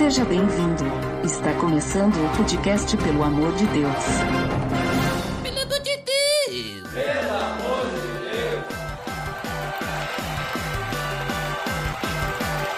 Seja bem-vindo. Está começando o podcast Pelo Amor de Deus. Pelo amor de Deus! Pelo amor de Deus!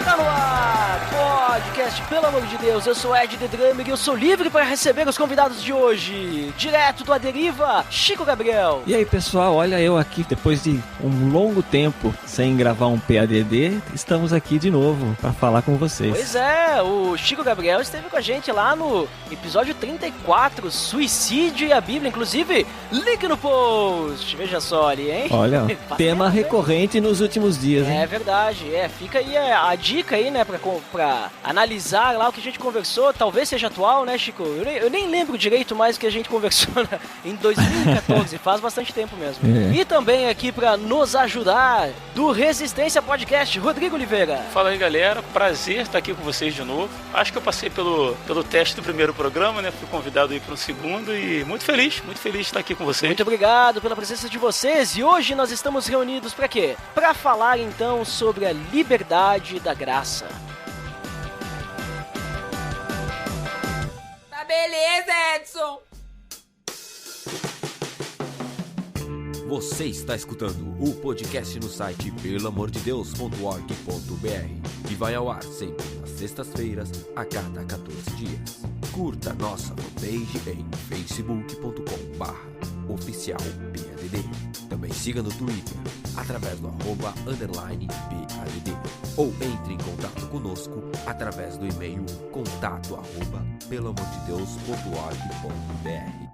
Tá no ar, podcast Pelo Amor de Deus. Eu sou Ed The Drummer e eu sou livre para receber os convidados de hoje. Direto do A Deriva, Chico Gabriel. E aí, pessoal, olha eu aqui, depois de um longo tempo sem gravar um PADD, estamos aqui de novo para falar com vocês. Pois é, o Chico Gabriel esteve com a gente lá no episódio 34, Suicídio e a Bíblia. Inclusive, link no post. Veja só ali, hein? Olha, tema recorrente nos últimos dias, hein? É verdade, fica aí a dica aí, né, pra analisar lá o que a gente conversou. Talvez seja atual, né, Chico? Eu nem lembro direito mais o que a gente conversou em 2014, faz bastante tempo mesmo. E também aqui pra nos ajudar, do Resistência Podcast, Rodrigo Oliveira. Fala aí, galera, prazer estar aqui com vocês de novo. Acho que eu passei pelo teste do primeiro programa, né, fui convidado aí para o segundo e muito feliz de estar aqui com vocês. Muito obrigado pela presença de vocês e hoje nós estamos reunidos pra quê? Pra falar então sobre a liberdade da graça. Tá beleza, Edson! Você está escutando o podcast no site pelamordedeus.org.br, que vai ao ar sempre nas sextas-feiras, a cada 14 dias. Curta nossa fanpage em facebook.com/oficialpadd. Também siga no Twitter, através do @_PADD. Ou entre em contato conosco através do e-mail contato@pelamordedeus.org.br.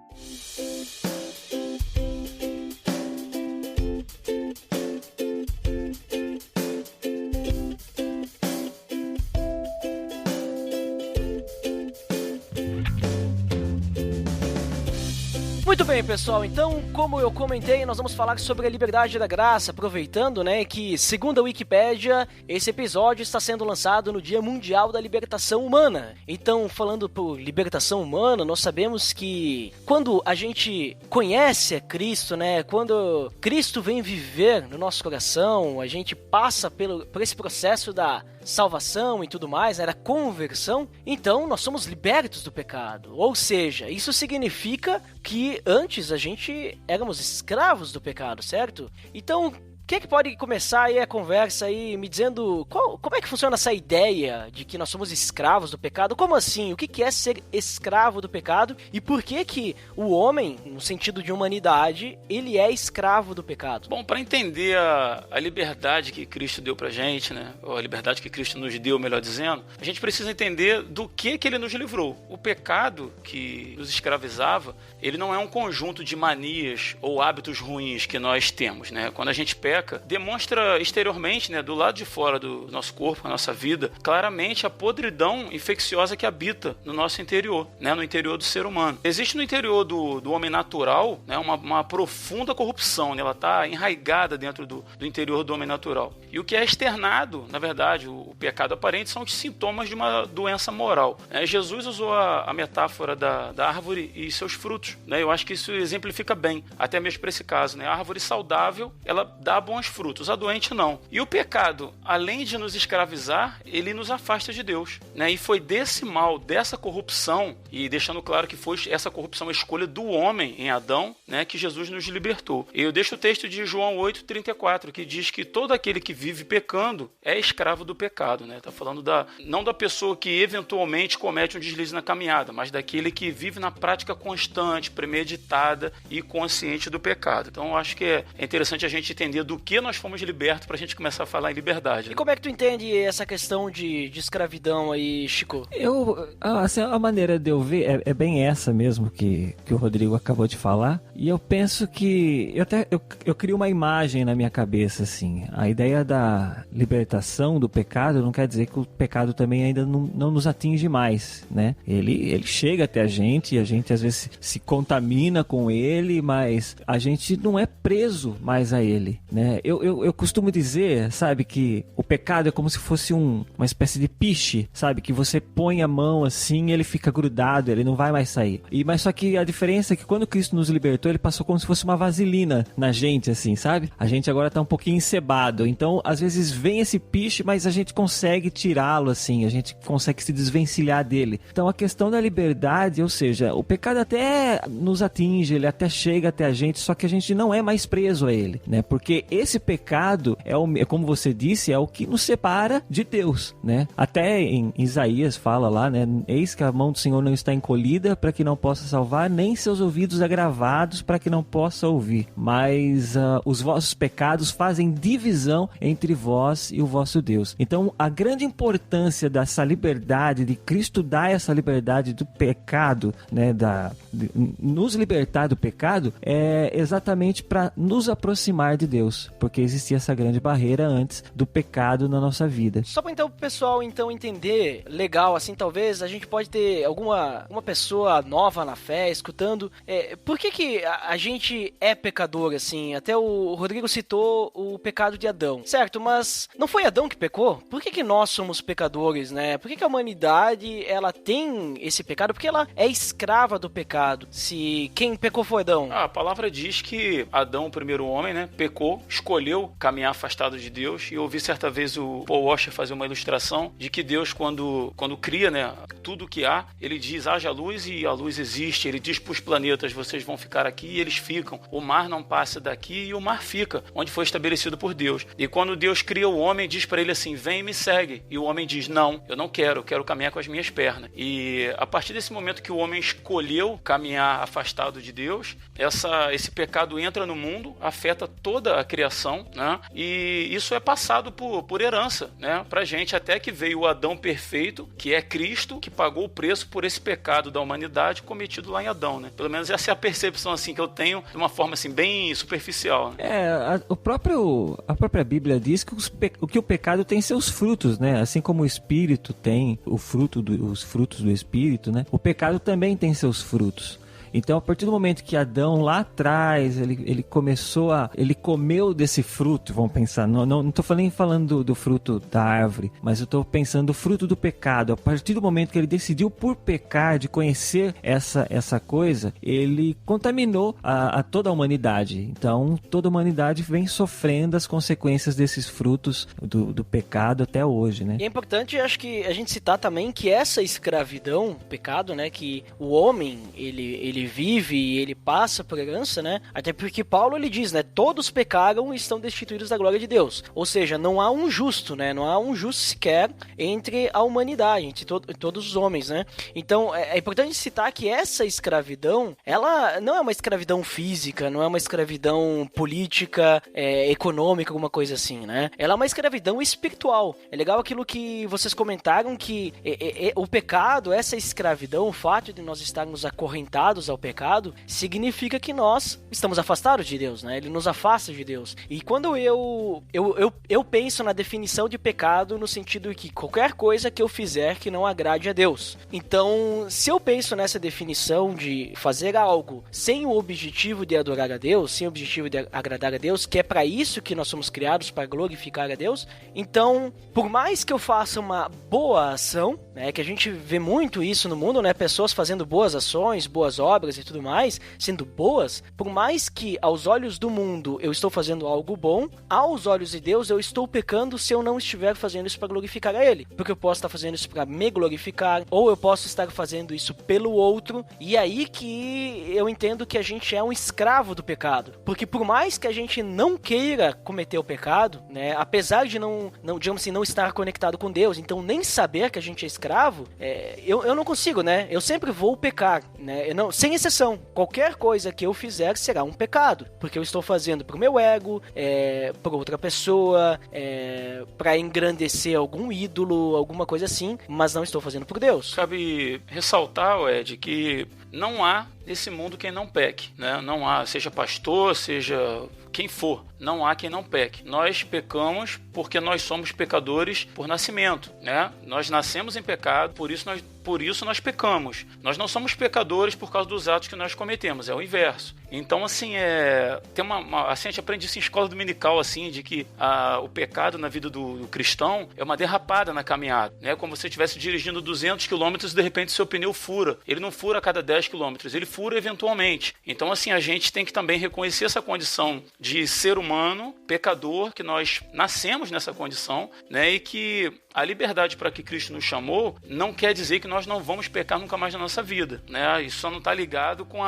Muito bem, pessoal, então, como eu comentei, nós vamos falar sobre a liberdade da graça, aproveitando, né, que, segundo a Wikipédia, esse episódio está sendo lançado no Dia Mundial da Libertação Humana. Então, falando por libertação humana, nós sabemos que quando a gente conhece a Cristo, né, quando Cristo vem viver no nosso coração, a gente passa por esse processo da salvação e tudo mais, né, da conversão, então nós somos libertos do pecado. Ou seja, isso significa que antes a gente éramos escravos do pecado, certo? Então, quem é que pode começar aí a conversa aí me dizendo como é que funciona essa ideia de que nós somos escravos do pecado? Como assim? O que é ser escravo do pecado? E por que o homem, no sentido de humanidade, ele é escravo do pecado? Bom, para entender a liberdade que Cristo deu pra gente, né, ou a liberdade que Cristo nos deu, melhor dizendo, a gente precisa entender do que ele nos livrou. O pecado que nos escravizava, ele não é um conjunto de manias ou hábitos ruins que nós temos, né? Quando a gente peca, demonstra exteriormente, né, do lado de fora do nosso corpo, a nossa vida, claramente a podridão infecciosa que habita no nosso interior, né, no interior do ser humano. Existe no interior do homem natural, né, uma profunda corrupção, né, ela está enraigada dentro do interior do homem natural. E o que é externado, na verdade, o pecado aparente, são os sintomas de uma doença moral. Jesus usou a metáfora da árvore e seus frutos, né? Eu acho que isso exemplifica bem, até mesmo para esse caso, né? A árvore saudável, ela dá bons frutos, a doente não. E o pecado, além de nos escravizar, ele nos afasta de Deus, né? E foi desse mal, dessa corrupção, e deixando claro que foi essa corrupção a escolha do homem em Adão, né, que Jesus nos libertou. Eu deixo o texto de João 8,34, que diz que todo aquele que vive pecando é escravo do pecado, né? Tá falando não da pessoa que eventualmente comete um deslize na caminhada, mas daquele que vive na prática constante, premeditada e consciente do pecado. Então eu acho que é interessante a gente entender do que nós fomos libertos pra gente começar a falar em liberdade. E como é que tu entende essa questão de escravidão aí, Chico? Assim, a maneira de eu ver é bem essa mesmo que o Rodrigo acabou de falar. E eu penso que eu crio uma imagem na minha cabeça, assim. A ideia da libertação do pecado não quer dizer que o pecado também ainda não nos atinge mais, né? Ele chega até a gente e a gente às vezes se contamina com ele, mas a gente não é preso mais a ele, né? né? Eu costumo dizer, sabe, que o pecado é como se fosse uma espécie de piche, sabe, que você põe a mão assim e ele fica grudado, ele não vai mais sair. Mas só que a diferença é que quando Cristo nos libertou, ele passou como se fosse uma vaselina na gente, assim, sabe? A gente agora tá um pouquinho encebado, então às vezes vem esse piche, mas a gente consegue tirá-lo, assim, a gente consegue se desvencilhar dele. Então a questão da liberdade, ou seja, o pecado até nos atinge, ele até chega até a gente, só que a gente não é mais preso a ele, né? Porque esse pecado como você disse, é o que nos separa de Deus, né? Até em Isaías fala lá, né? Eis que a mão do Senhor não está encolhida para que não possa salvar, nem seus ouvidos agravados para que não possa ouvir. Mas os vossos pecados fazem divisão entre vós e o vosso Deus. Então, a grande importância dessa liberdade, de Cristo dar essa liberdade do pecado, né? Nos libertar do pecado, é exatamente para nos aproximar de Deus, porque existia essa grande barreira antes do pecado na nossa vida. Só para então o pessoal entender legal, assim, talvez a gente pode ter uma pessoa nova na fé escutando, por que a gente é pecador, assim? Até o Rodrigo citou o pecado de Adão, certo? Mas não foi Adão que pecou? Por que nós somos pecadores, né? Por que a humanidade, ela tem esse pecado? Porque ela é escrava do pecado. Se quem pecou foi Adão. A palavra diz que Adão, o primeiro homem, né, pecou, escolheu caminhar afastado de Deus. E eu ouvi certa vez o Paul Washer fazer uma ilustração de que Deus, quando cria, né, tudo que há, ele diz, haja luz, e a luz existe. Ele diz para os planetas, vocês vão ficar aqui, e eles ficam. O mar não passa daqui e o mar fica, onde foi estabelecido por Deus. E quando Deus cria o homem, diz para ele assim, vem e me segue. E o homem diz, não, eu não quero, eu quero caminhar com as minhas pernas. E a partir desse momento que o homem escolheu caminhar afastado de Deus, esse pecado entra no mundo, afeta toda a criação, né? E isso é passado por herança, né, pra gente, até que veio o Adão perfeito, que é Cristo, que pagou o preço por esse pecado da humanidade cometido lá em Adão, né? Pelo menos essa é a percepção, assim, que eu tenho de uma forma, assim, bem superficial, né? A própria Bíblia diz que o pecado tem seus frutos, né? Assim como o Espírito tem os frutos do Espírito, né? O pecado também tem seus frutos. Então, a partir do momento que Adão lá atrás, ele comeu desse fruto, vamos pensar, não estou nem falando do fruto da árvore, mas eu estou pensando do fruto do pecado. A partir do momento que ele decidiu por pecar, de conhecer essa coisa, ele contaminou a toda a humanidade. Então, toda a humanidade vem sofrendo as consequências desses frutos do pecado até hoje, né? E é importante, acho que a gente citar também que essa escravidão, pecado, né, que o homem, ele vive e ele passa por herança, né? Até porque Paulo, ele diz, né? Todos pecaram e estão destituídos da glória de Deus. Ou seja, não há um justo, né? Não há um justo sequer entre a humanidade, entre todos os homens, né? Então, é importante citar que essa escravidão, ela não é uma escravidão física, não é uma escravidão política, econômica, alguma coisa assim, né? Ela é uma escravidão espiritual. É legal aquilo que vocês comentaram, que o pecado, essa escravidão, o fato de nós estarmos acorrentados ao pecado, significa que nós estamos afastados de Deus, né? Ele nos afasta de Deus. E quando eu penso na definição de pecado no sentido de que qualquer coisa que eu fizer que não agrade a Deus. Então, se eu penso nessa definição de fazer algo sem o objetivo de adorar a Deus, sem o objetivo de agradar a Deus, que é para isso que nós somos criados, para glorificar a Deus, então, por mais que eu faça uma boa ação, né, que a gente vê muito isso no mundo, né, pessoas fazendo boas ações, boas obras e tudo mais, sendo boas, por mais que aos olhos do mundo eu estou fazendo algo bom, aos olhos de Deus eu estou pecando se eu não estiver fazendo isso para glorificar a Ele, porque eu posso estar fazendo isso para me glorificar, ou eu posso estar fazendo isso pelo outro, e aí que eu entendo que a gente é um escravo do pecado, porque por mais que a gente não queira cometer o pecado, né, apesar de não digamos assim, não estar conectado com Deus, então nem saber que a gente é escravo, eu não consigo, né, eu sempre vou pecar, né, sem exceção, qualquer coisa que eu fizer será um pecado, porque eu estou fazendo pro meu ego, para outra pessoa, para engrandecer algum ídolo, alguma coisa assim, mas não estou fazendo por Deus. Cabe ressaltar, Ed, que não há nesse mundo quem não peque, né? Não há, seja pastor, seja quem for, não há quem não peque. Nós pecamos porque nós somos pecadores por nascimento, né? Nós nascemos em pecado, por isso nós pecamos. Nós não somos pecadores por causa dos atos que nós cometemos, é o inverso. Então, assim, tem assim, a gente aprende isso em escola dominical, assim, de que o pecado na vida do cristão é uma derrapada na caminhada, né? Como se você estivesse dirigindo 200 km e de repente seu pneu fura. Ele não fura a cada 10 km, ele fura eventualmente. Então, assim, a gente tem que também reconhecer essa condição de ser humano, pecador, que nós nascemos nessa condição, né? E que a liberdade para que Cristo nos chamou não quer dizer que nós não vamos pecar nunca mais na nossa vida, né? Isso só não está ligado com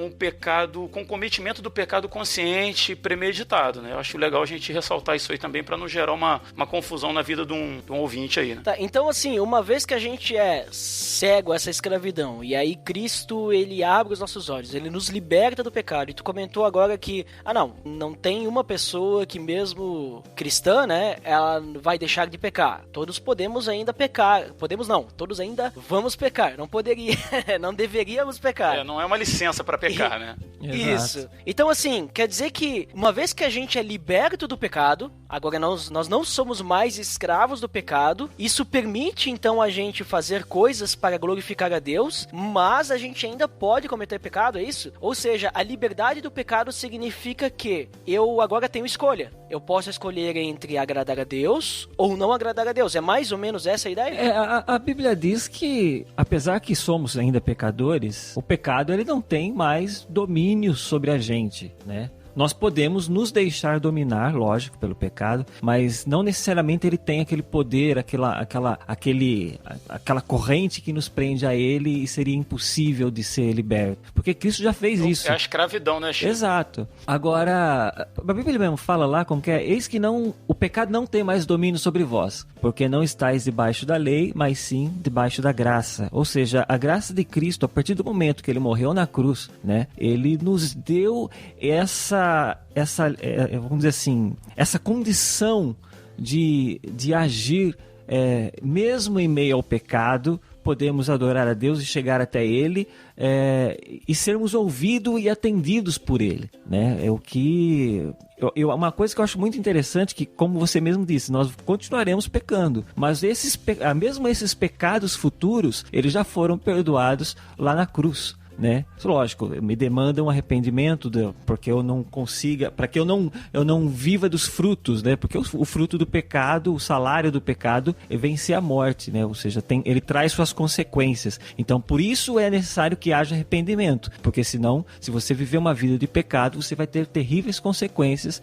o pecado, com o cometimento do pecado consciente, premeditado, né? Eu acho legal a gente ressaltar isso aí também para não gerar uma confusão na vida de um ouvinte aí, né? Tá, então assim, uma vez que a gente é cego a essa escravidão, e aí Cristo, ele abre os nossos olhos, ele nos liberta do pecado, e tu comentou agora que, não tem uma pessoa que mesmo cristã, né, ela vai deixar de pecar. Todos podemos ainda pecar. Podemos não, todos ainda vamos pecar. Não poderia, não deveríamos pecar. Não é uma licença para pecar, né? Isso. Então assim, quer dizer que uma vez que a gente é liberto do pecado, agora nós não somos mais escravos do pecado, isso permite então a gente fazer coisas para glorificar a Deus, mas a gente ainda pode cometer pecado, é isso? Ou seja, a liberdade do pecado significa que eu agora tenho escolha. Eu posso escolher entre agradar a Deus ou não agradar a Deus. É mais ou menos essa a ideia? A Bíblia diz que, apesar que somos ainda pecadores, o pecado ele não tem mais domínio sobre a gente, né? Nós podemos nos deixar dominar, lógico, pelo pecado, mas não necessariamente ele tem aquele poder, aquela corrente que nos prende a ele e seria impossível de ser liberto. Porque Cristo já fez isso. É a escravidão, né, Chico? Exato. Agora, a Bíblia mesmo fala lá como que é: eis que o pecado não tem mais domínio sobre vós, porque não estáis debaixo da lei, mas sim debaixo da graça. Ou seja, a graça de Cristo, a partir do momento que ele morreu na cruz, né, ele nos deu vamos dizer assim, essa condição de agir, mesmo em meio ao pecado, podemos adorar a Deus e chegar até Ele, e sermos ouvidos e atendidos por Ele, né? É o que... uma coisa que eu acho muito interessante, que como você mesmo disse, nós continuaremos pecando, mas mesmo esses pecados futuros, eles já foram perdoados lá na cruz, né? Lógico, me demanda um arrependimento porque eu não consiga, para que eu não viva dos frutos, né? Porque o fruto do pecado, o salário do pecado é vencer a morte, né? Ou seja, ele traz suas consequências. Então, por isso é necessário que haja arrependimento, porque senão, se você viver uma vida de pecado, você vai ter terríveis consequências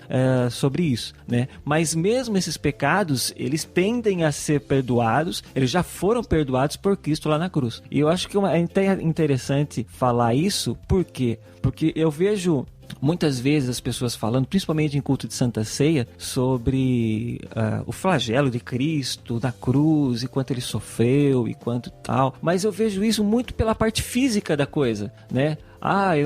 sobre isso, né? Mas mesmo esses pecados, eles tendem a ser perdoados, eles já foram perdoados por Cristo lá na cruz. E eu acho que é interessante falar isso, por quê? Porque eu vejo muitas vezes as pessoas falando, principalmente em culto de Santa Ceia, sobre o flagelo de Cristo na cruz, e quanto ele sofreu, e quanto tal. Mas eu vejo isso muito pela parte física da coisa, né?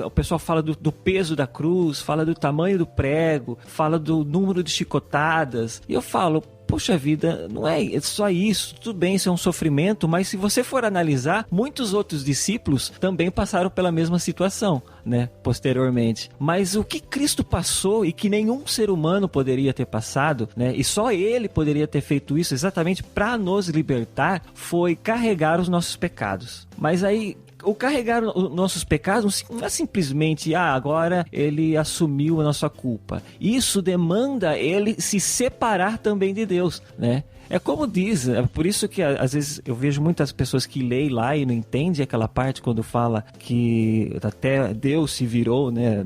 O pessoal fala do peso da cruz, fala do tamanho do prego, fala do número de chicotadas. E eu falo, poxa vida, não é só isso, tudo bem, isso é um sofrimento, mas se você for analisar, muitos outros discípulos também passaram pela mesma situação, né, posteriormente. Mas o que Cristo passou e que nenhum ser humano poderia ter passado, né, e só Ele poderia ter feito isso exatamente para nos libertar, foi carregar os nossos pecados. Mas aí, o carregar os nossos pecados não é simplesmente, agora ele assumiu a nossa culpa. Isso demanda ele se separar também de Deus, né? É como diz, é por isso que às vezes eu vejo muitas pessoas que leem lá e não entendem aquela parte quando fala que até Deus se virou, né?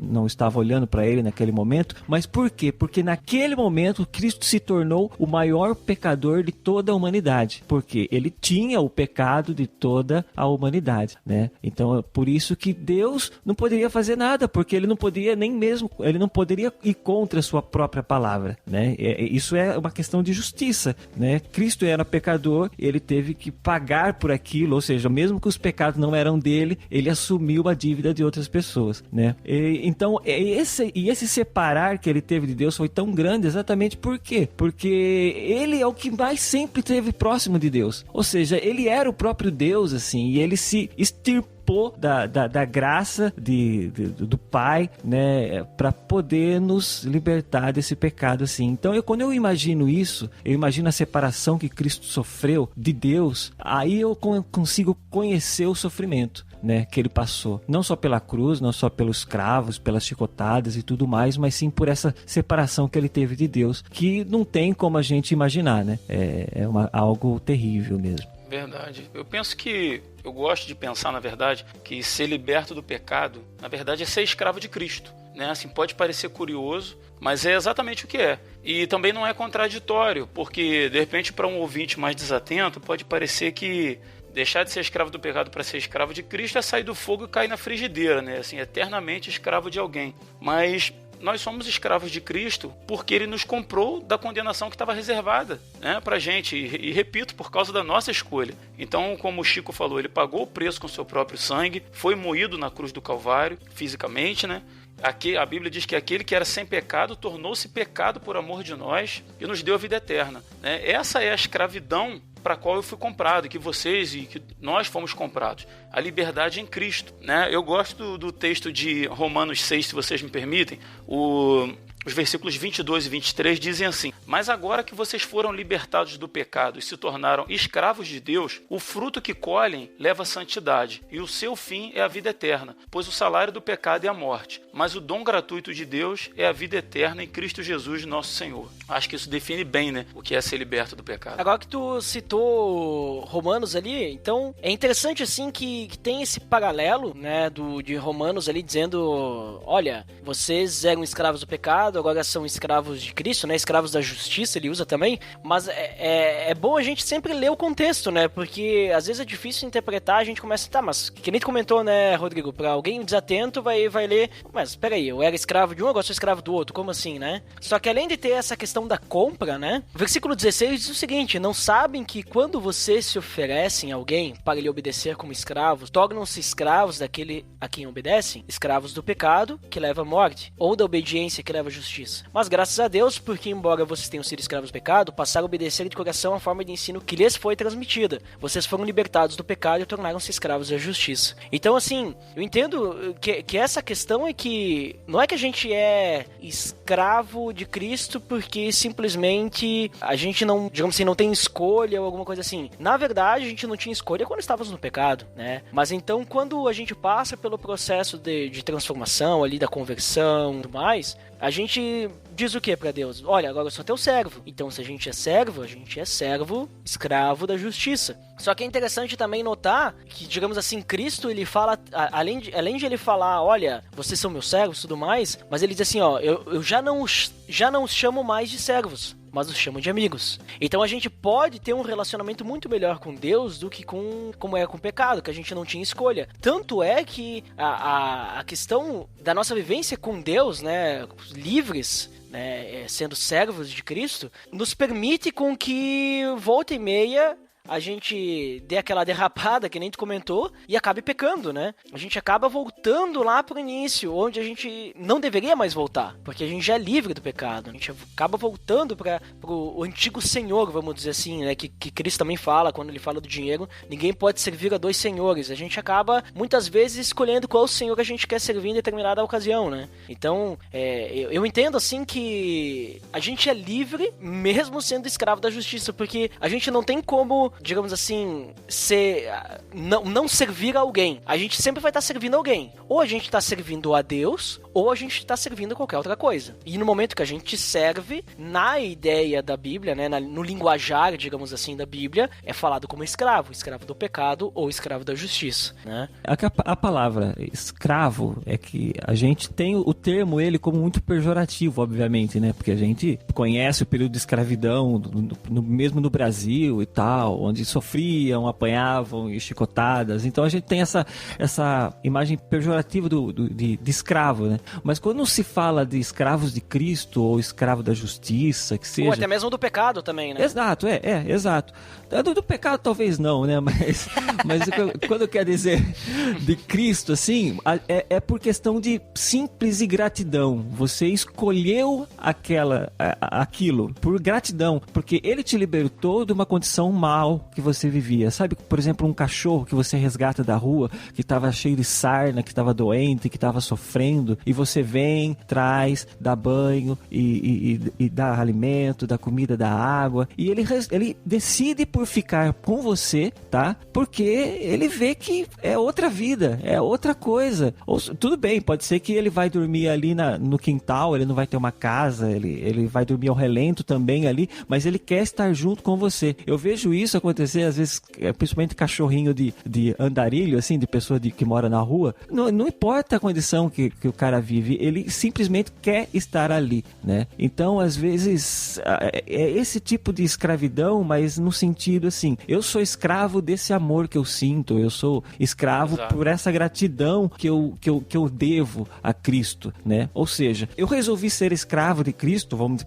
Não estava olhando para ele naquele momento. Mas por quê? Porque naquele momento Cristo se tornou o maior pecador de toda a humanidade. Porque ele tinha o pecado de toda a humanidade, né? Então é por isso que Deus não poderia fazer nada, porque ele não poderia ele não poderia ir contra a sua própria palavra, né? Isso é uma questão de justiça. justiça, né? Cristo era pecador, ele teve que pagar por aquilo, ou seja, mesmo que os pecados não eram dele, ele assumiu a dívida de outras pessoas, né? Então, esse separar que ele teve de Deus foi tão grande exatamente por quê? Porque ele é o que mais sempre esteve próximo de Deus. Ou seja, ele era o próprio Deus, assim, e ele se extirpou da graça do Pai, né, para poder nos libertar desse pecado, assim. Então, quando eu imagino isso, eu imagino a separação que Cristo sofreu de Deus, aí eu consigo conhecer o sofrimento, né, que ele passou, não só pela cruz, não só pelos cravos, pelas chicotadas e tudo mais, mas sim por essa separação que ele teve de Deus, que não tem como a gente imaginar, né? Algo terrível mesmo. Verdade. Eu gosto de pensar, na verdade, que ser liberto do pecado, na verdade, é ser escravo de Cristo, né? Assim, pode parecer curioso, mas é exatamente o que é. E também não é contraditório, porque, de repente, para um ouvinte mais desatento, pode parecer que deixar de ser escravo do pecado para ser escravo de Cristo é sair do fogo e cair na frigideira, né? Assim, eternamente escravo de alguém. Mas nós somos escravos de Cristo porque ele nos comprou da condenação que estava reservada, né, pra gente. E repito, por causa da nossa escolha. Então, como o Chico falou, ele pagou o preço com seu próprio sangue, foi moído na cruz do Calvário, fisicamente, né? Aqui, a Bíblia diz que aquele que era sem pecado tornou-se pecado por amor de nós e nos deu a vida eterna, né? Essa é a escravidão para a qual eu fui comprado, que vocês e que nós fomos comprados. A liberdade em Cristo, né? Eu gosto do texto de Romanos 6, se vocês me permitem. Os versículos 22 e 23 dizem assim: mas agora que vocês foram libertados do pecado e se tornaram escravos de Deus, o fruto que colhem leva à santidade, e o seu fim é a vida eterna, pois o salário do pecado é a morte, mas o dom gratuito de Deus é a vida eterna em Cristo Jesus, nosso Senhor. Acho que isso define bem, né, o que é ser liberto do pecado. Agora que tu citou Romanos ali, então é interessante assim que tem esse paralelo, né, de Romanos ali dizendo: olha, vocês eram escravos do pecado, agora são escravos de Cristo, né? Escravos da justiça, ele usa também. Mas é bom a gente sempre ler o contexto, né? Porque às vezes é difícil interpretar, a gente começa, tá, mas que nem tu comentou, né, Rodrigo? Pra alguém desatento vai ler, mas peraí, eu era escravo de um, agora sou escravo do outro, como assim, né? Só que além de ter essa questão da compra, né? O versículo 16 diz o seguinte: não sabem que quando vocês se oferecem a alguém para lhe obedecer como escravos, tornam-se escravos daquele a quem obedecem, escravos do pecado, que leva à morte, ou da obediência, que leva à justiça. Mas graças a Deus, porque embora vocês tenham sido escravos do pecado, passaram a obedecer de coração a forma de ensino que lhes foi transmitida. Vocês foram libertados do pecado e tornaram-se escravos da justiça. Então, assim, eu entendo que essa questão é que não é que a gente é escravo de Cristo porque simplesmente a gente não, digamos assim, não tem escolha ou alguma coisa assim. Na verdade, a gente não tinha escolha quando estávamos no pecado, né? Mas então, quando a gente passa pelo processo de transformação ali, da conversão e tudo mais, a gente diz o que pra Deus? Olha, agora eu sou teu servo. Então, se a gente é servo, escravo da justiça. Só que é interessante também notar que, digamos assim, Cristo, ele fala, além de ele falar, olha, vocês são meus servos e tudo mais, mas ele diz assim, ó, eu já não os chamo mais de servos, mas os chamo de amigos. Então a gente pode ter um relacionamento muito melhor com Deus do que como é com o pecado, que a gente não tinha escolha. Tanto é que a questão da nossa vivência com Deus, né, livres, né, sendo servos de Cristo, nos permite com que volta e meia a gente dê aquela derrapada, que nem tu comentou, e acabe pecando, né? A gente acaba voltando lá pro início, onde a gente não deveria mais voltar, porque a gente já é livre do pecado. A gente acaba voltando pro antigo senhor, vamos dizer assim, né? Que Cristo também fala, quando ele fala do dinheiro, ninguém pode servir a dois senhores. A gente acaba, muitas vezes, escolhendo qual senhor a gente quer servir em determinada ocasião, né? Então, eu entendo, assim, que a gente é livre, mesmo sendo escravo da justiça, porque a gente não tem como, digamos assim, não servir a alguém. A gente sempre vai estar servindo alguém. Ou a gente está servindo a Deus, ou a gente está servindo a qualquer outra coisa. E no momento que a gente serve, na ideia da Bíblia, né, no linguajar, digamos assim, da Bíblia, é falado como escravo do pecado ou escravo da justiça, né? A palavra escravo é que a gente tem o termo ele como muito pejorativo, obviamente, né? Porque a gente conhece o período de escravidão, mesmo no Brasil e tal, onde sofriam, apanhavam e chicotadas. Então a gente tem essa imagem pejorativa de escravo, né? Mas quando se fala de escravos de Cristo ou escravo da justiça, que seja... Ou até mesmo do pecado também, né? Exato, exato. Do pecado talvez não, né? Mas quando eu quero dizer de Cristo, assim, é por questão de simples e gratidão. Você escolheu aquilo por gratidão, porque ele te libertou de uma condição mal que você vivia. Sabe, por exemplo, um cachorro que você resgata da rua, que estava cheio de sarna, que estava doente, que estava sofrendo, e você vem, traz, dá banho e dá alimento, dá comida, dá água, e ele decide por ficar com você, tá? Porque ele vê que é outra vida, é outra coisa. Tudo bem, pode ser que ele vai dormir ali no quintal, ele não vai ter uma casa, ele vai dormir ao relento também ali, mas ele quer estar junto com você. Eu vejo isso acontecer, às vezes, principalmente cachorrinho de andarilho, assim, de pessoa que mora na rua. Não importa a condição que o cara vive, ele simplesmente quer estar ali, né? Então, às vezes, é esse tipo de escravidão, mas no sentido assim, eu sou escravo desse amor que eu sinto, eu sou escravo Exato. por essa gratidão que eu devo a Cristo, né? Ou seja, eu resolvi ser escravo de Cristo, vamos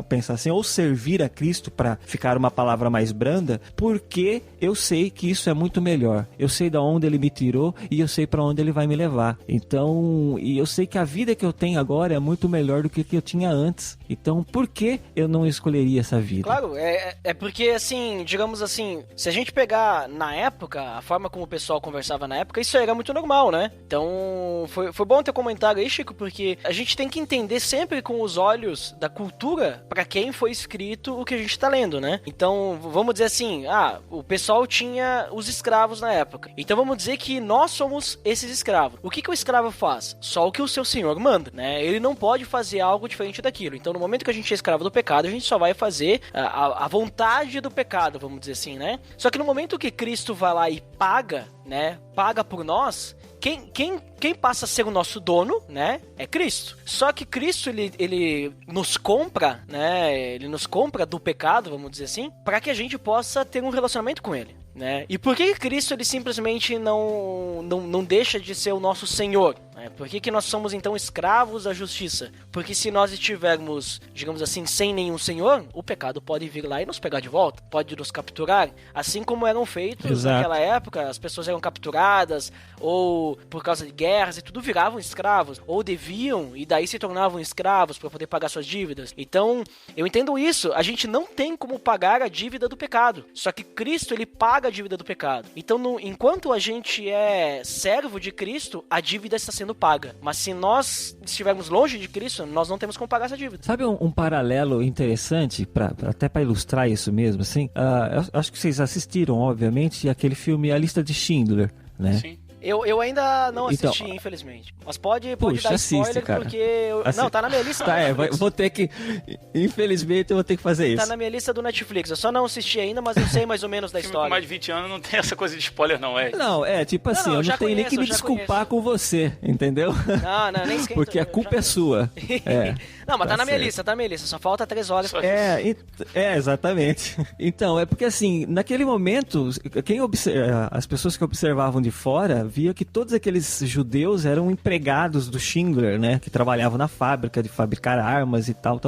pensar assim, ou servir a Cristo, para ficar uma palavra mais branda, porque eu sei que isso é muito melhor. Eu sei de onde ele me tirou e eu sei para onde ele vai me levar. Então, e eu sei que a vida que eu tenho agora é muito melhor do que eu tinha antes. Então, por que eu não escolheria essa vida? Claro, é porque, assim, digamos assim, se a gente pegar na época, a forma como o pessoal conversava na época, isso era muito normal, né? Então, foi bom ter comentado aí, Chico, porque a gente tem que entender sempre com os olhos da cultura para quem foi escrito o que a gente tá lendo, né? Então, vamos dizer assim, o pessoal tinha os escravos na época. Então, vamos dizer que nós somos esses escravos. O que o escravo faz? Só o que o seu senhor manda, né? Ele não pode fazer algo diferente daquilo. Então, no momento que a gente é escravo do pecado, a gente só vai fazer a vontade do pecado, vamos dizer assim, né? Só que no momento que Cristo vai lá e paga, né? Paga por nós, quem passa a ser o nosso dono, né, é Cristo. Só que Cristo, ele nos compra, né, ele nos compra do pecado, vamos dizer assim, para que a gente possa ter um relacionamento com ele, né? E por que Cristo, ele simplesmente não deixa de ser o nosso Senhor? Né? Por que nós somos, então, escravos da justiça? Porque se nós estivermos, digamos assim, sem nenhum Senhor, o pecado pode vir lá e nos pegar de volta, pode nos capturar, assim como eram feitos Exato. naquela época, as pessoas eram capturadas, ou por causa de guerras e tudo, viravam escravos, ou deviam, e daí se tornavam escravos para poder pagar suas dívidas. Então, eu entendo isso, a gente não tem como pagar a dívida do pecado, só que Cristo, ele paga a dívida do pecado. Então, enquanto a gente é servo de Cristo, a dívida está sendo paga, mas se nós estivermos longe de Cristo, nós não temos como pagar essa dívida. Sabe um paralelo interessante, até para ilustrar isso mesmo, assim? Eu acho que vocês assistiram, obviamente, aquele filme A Lista de Schindler, né? Sim. Eu ainda não assisti, infelizmente. Mas pode dar spoiler, cara. Porque... Não, tá na minha lista. Vou ter que... Infelizmente, eu vou ter que fazer isso. Tá na minha lista do Netflix. Eu só não assisti ainda, mas eu sei mais ou menos da história. Com mais de 20 anos não tem essa coisa de spoiler, não, é? Não, tipo assim, eu não tenho nem que me desculpar com você, entendeu? Não, nem esquenta. Porque a culpa é sua. Não, mas tá na minha lista, Só falta 3 horas. Exatamente. Então, é porque assim, naquele momento, as pessoas que observavam de fora via que todos aqueles judeus eram empregados do Schindler, né? Que trabalhavam na fábrica de fabricar armas e tal.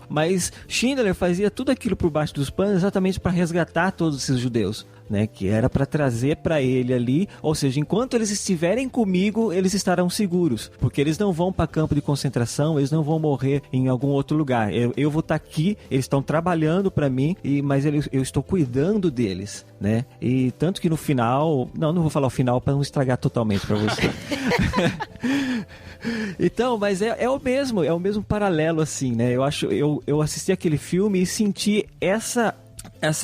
Mas Schindler fazia tudo aquilo por baixo dos panos exatamente para resgatar todos esses judeus, né? Que era para trazer para ele ali, ou seja, enquanto eles estiverem comigo, eles estarão seguros, porque eles não vão para campo de concentração, eles não vão morrer em algum outro lugar. Eu vou estar aqui, eles estão trabalhando para mim, mas eu estou cuidando deles, né? E tanto que no final, não vou falar o final para não estragar totalmente para você. Então, mas é o mesmo paralelo assim, né? Eu assisti aquele filme e senti essa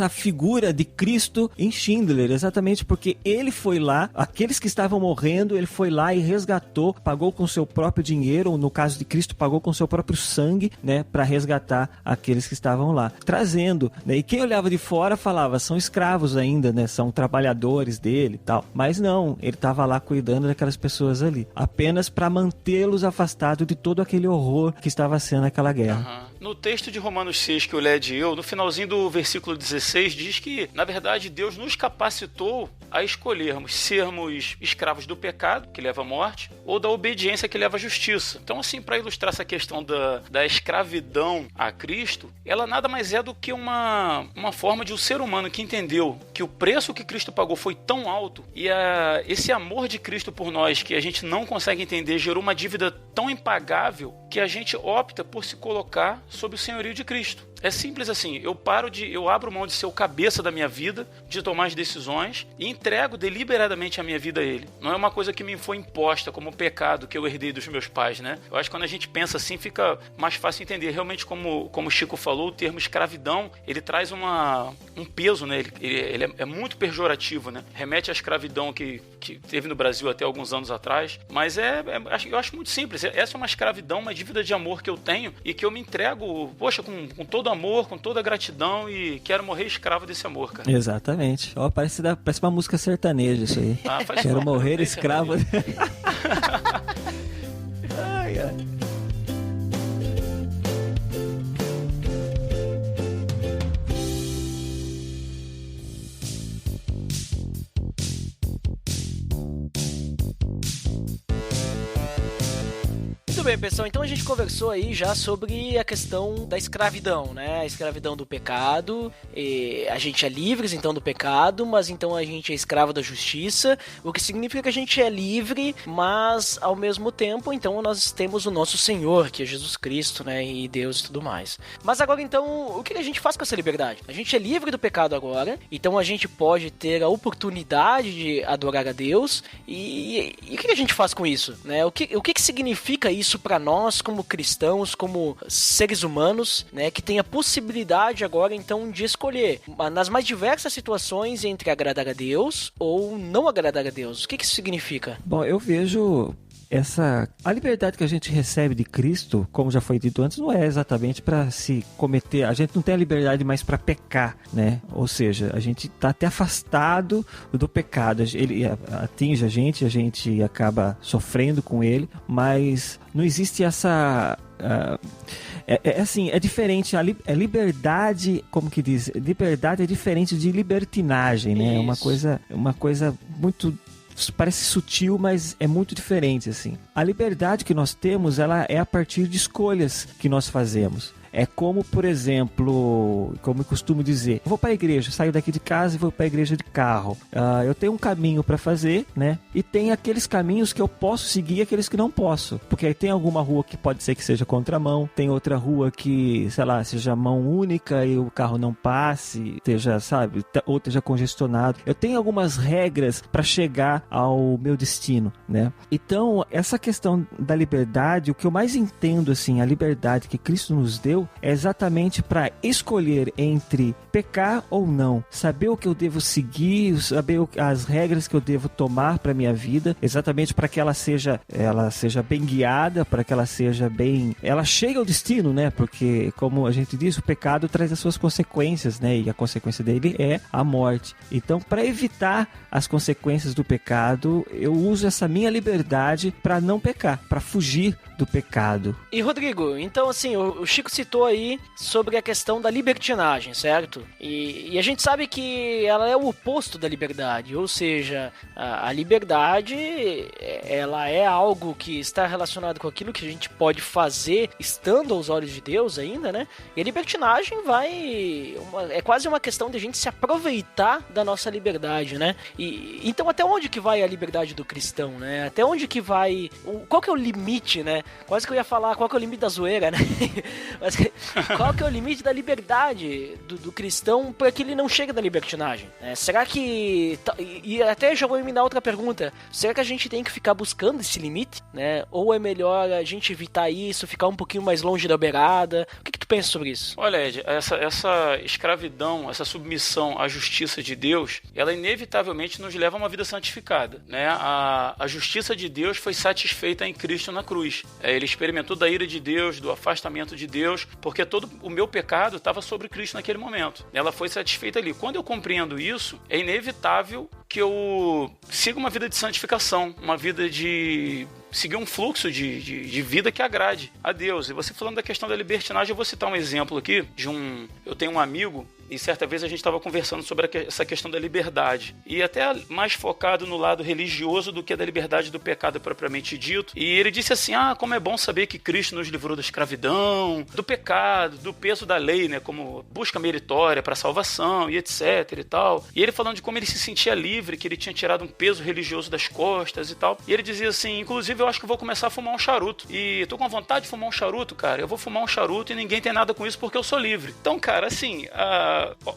figura de Cristo em Schindler, exatamente porque ele foi lá, aqueles que estavam morrendo, ele foi lá e resgatou, pagou com seu próprio dinheiro, ou no caso de Cristo, pagou com seu próprio sangue, né, para resgatar aqueles que estavam lá, trazendo, né, e quem olhava de fora falava, são escravos ainda, né, são trabalhadores dele e tal, mas não, ele estava lá cuidando daquelas pessoas ali, apenas para mantê-los afastados de todo aquele horror que estava sendo aquela guerra. No texto de Romanos 6 que eu Led e eu, no finalzinho do versículo 16, diz que, na verdade, Deus nos capacitou a escolhermos sermos escravos do pecado, que leva à morte, ou da obediência, que leva à justiça. Então, assim, para ilustrar essa questão da escravidão a Cristo, ela nada mais é do que uma forma de um ser humano que entendeu que o preço que Cristo pagou foi tão alto e esse amor de Cristo por nós, que a gente não consegue entender, gerou uma dívida tão impagável que a gente opta por se colocar sob o senhorio de Cristo. É simples assim, eu abro mão de ser o cabeça da minha vida, de tomar as decisões e entrego deliberadamente a minha vida a Ele. Não é uma coisa que me foi imposta como um pecado que eu herdei dos meus pais, né? Eu acho que quando a gente pensa assim, fica mais fácil entender. Realmente, como o Chico falou, o termo escravidão, ele traz um peso, né? Ele é muito pejorativo, né? Remete à escravidão que teve no Brasil até alguns anos atrás, mas eu acho muito simples. Essa é uma escravidão, uma dívida de amor que eu tenho e que eu me entrego, poxa, com todo amor, com toda gratidão, e quero morrer escravo desse amor, cara. Exatamente. Ó, parece uma música sertaneja isso aí. Quero morrer escravo. Ai, ai. Muito bem, pessoal, então a gente conversou aí já sobre a questão da escravidão, né? A escravidão do pecado, a gente é livre então do pecado, mas então a gente é escravo da justiça, o que significa que a gente é livre, mas ao mesmo tempo, então nós temos o nosso Senhor, que é Jesus Cristo, né? E Deus e tudo mais. Mas agora então, o que a gente faz com essa liberdade? A gente é livre do pecado agora, então a gente pode ter a oportunidade de adorar a Deus, e o que a gente faz com isso, né? O que significa isso para nós como cristãos, como seres humanos, né, que tem a possibilidade agora então de escolher nas mais diversas situações entre agradar a Deus ou não agradar a Deus. O que isso significa? Bom, eu vejo a liberdade que a gente recebe de Cristo, como já foi dito antes, não é exatamente para se cometer, a gente não tem a liberdade mais para pecar, né? Ou seja, a gente está até afastado do pecado, ele atinge a gente acaba sofrendo com ele, mas não existe essa... assim, é diferente, a liberdade, como que diz, liberdade é diferente de libertinagem, né? É uma coisa muito... parece sutil, mas é muito diferente, assim. A liberdade que nós temos, ela é a partir de escolhas que nós fazemos. É como, por exemplo, como eu costumo dizer, eu vou para a igreja, saio daqui de casa e vou para a igreja de carro. Eu tenho um caminho para fazer, né? E tem aqueles caminhos que eu posso seguir e aqueles que não posso. Porque aí tem alguma rua que pode ser que seja contramão, tem outra rua que, sei lá, seja mão única e o carro não passe, esteja, sabe, ou esteja congestionado. Eu tenho algumas regras para chegar ao meu destino, né? Então, essa questão da liberdade, o que eu mais entendo, assim, a liberdade que Cristo nos deu, é exatamente para escolher entre pecar ou não, saber o que eu devo seguir, saber as regras que eu devo tomar para minha vida, exatamente para que ela seja bem guiada, para que ela chegue ao destino, né? Porque, como a gente diz, o pecado traz as suas consequências, né? E a consequência dele é a morte. Então, para evitar as consequências do pecado, eu uso essa minha liberdade para não pecar, para fugir do pecado. E Rodrigo, então assim, o Chico citou aí sobre a questão da libertinagem, certo? E a gente sabe que ela é o oposto da liberdade, ou seja, a liberdade, ela é algo que está relacionado com aquilo que a gente pode fazer estando aos olhos de Deus ainda, né? E a libertinagem é quase uma questão de a gente se aproveitar da nossa liberdade, né? E então até onde que vai a liberdade do cristão, né? Até onde que vai... Qual que é o limite, né? Quase que eu ia falar qual que é o limite da zoeira, né? Mas qual que é o limite da liberdade do cristão para que ele não chegue na libertinagem? Será que... E até já vou emendar outra pergunta. Será que a gente tem que ficar buscando esse limite, né? Ou é melhor a gente evitar isso, ficar um pouquinho mais longe da beirada? O que tu pensa sobre isso? Olha, Ed, essa escravidão, essa submissão à justiça de Deus, ela inevitavelmente nos leva a uma vida santificada, né? A justiça de Deus foi satisfeita em Cristo na cruz. Ele experimentou da ira de Deus, do afastamento de Deus, porque todo o meu pecado estava sobre Cristo naquele momento. Ela foi satisfeita ali. Quando eu compreendo isso, é inevitável que eu siga uma vida de santificação, uma vida de seguir um fluxo de vida que agrade a Deus. E você falando da questão da libertinagem, eu vou citar um exemplo aqui eu tenho um amigo. E certa vez a gente estava conversando sobre essa questão da liberdade. E até mais focado no lado religioso do que da liberdade do pecado propriamente dito. E ele disse assim, como é bom saber que Cristo nos livrou da escravidão, do pecado, do peso da lei, né? Como busca meritória para salvação e etc e tal. E ele falando de como ele se sentia livre, que ele tinha tirado um peso religioso das costas e tal. E ele dizia assim, inclusive eu acho que vou começar a fumar um charuto. E tô com vontade de fumar um charuto, cara. Eu vou fumar um charuto e ninguém tem nada com isso porque eu sou livre. Então, cara, assim,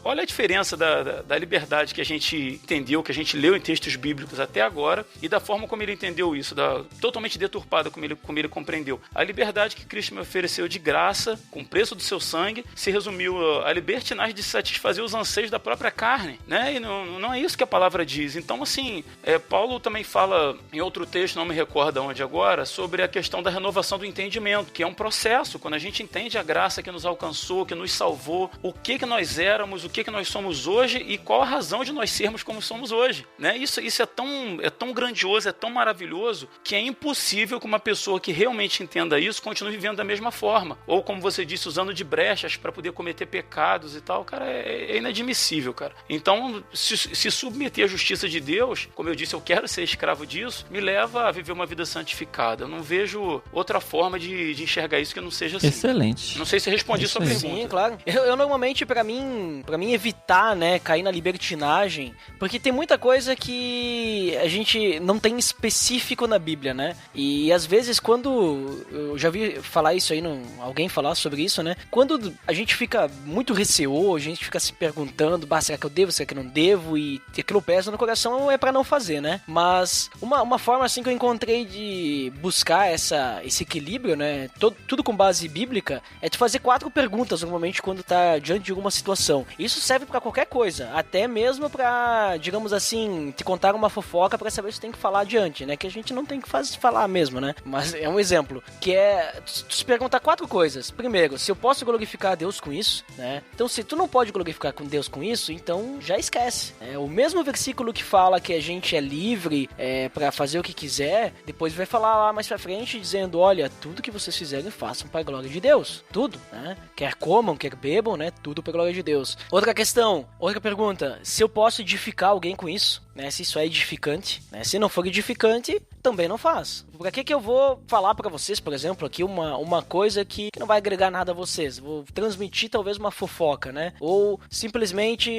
olha a diferença da liberdade que a gente entendeu, que a gente leu em textos bíblicos até agora, e da forma como ele entendeu isso, totalmente deturpada como ele compreendeu. A liberdade que Cristo me ofereceu de graça, com o preço do seu sangue, se resumiu a libertinagem de satisfazer os anseios da própria carne, né? E não é isso que a palavra diz. Então, assim, Paulo também fala em outro texto, não me recordo onde agora, sobre a questão da renovação do entendimento, que é um processo, quando a gente entende a graça que nos alcançou, que nos salvou, o que nós éramos, o que nós somos hoje e qual a razão de nós sermos como somos hoje, né? Isso é tão grandioso, é tão maravilhoso, que é impossível que uma pessoa que realmente entenda isso continue vivendo da mesma forma, ou como você disse, usando de brechas para poder cometer pecados e tal. Cara, é inadmissível, cara. Então, se submeter à justiça de Deus, como eu disse, eu quero ser escravo disso, me leva a viver uma vida santificada. Eu não vejo outra forma de enxergar isso que não seja assim. Excelente. Não sei se respondi sua pergunta. Sim, claro. Eu normalmente, pra mim evitar, né, cair na libertinagem, porque tem muita coisa que a gente não tem específico na Bíblia, né? E às vezes quando eu já vi falar isso aí, alguém falar sobre isso, né? Quando a gente fica muito receoso, a gente fica se perguntando, será que eu devo, será que eu não devo? E aquilo pesa no coração, é pra não fazer, né? Mas uma forma assim que eu encontrei de buscar esse equilíbrio, né? Tudo com base bíblica, é de fazer 4 perguntas normalmente quando tá diante de alguma situação. Isso serve pra qualquer coisa, até mesmo pra, digamos assim, te contar uma fofoca pra saber se tem que falar adiante, né? Que a gente não tem que falar mesmo, né? Mas é um exemplo, que é tu se perguntar 4 coisas. Primeiro, se eu posso glorificar a Deus com isso, né? Então, se tu não pode glorificar com Deus com isso, então já esquece. É o mesmo versículo que fala que a gente é livre pra fazer o que quiser, depois vai falar lá mais pra frente dizendo, olha, tudo que vocês fizerem façam pra glória de Deus. Tudo, né? Quer comam, quer bebam, né? Tudo pra glória de Deus. Outra questão, outra pergunta, se eu posso edificar alguém com isso, né? Se isso é edificante, né? Se não for edificante, também não faz. Pra que eu vou falar pra vocês, por exemplo, aqui uma coisa que não vai agregar nada a vocês? Vou transmitir talvez uma fofoca, né? Ou simplesmente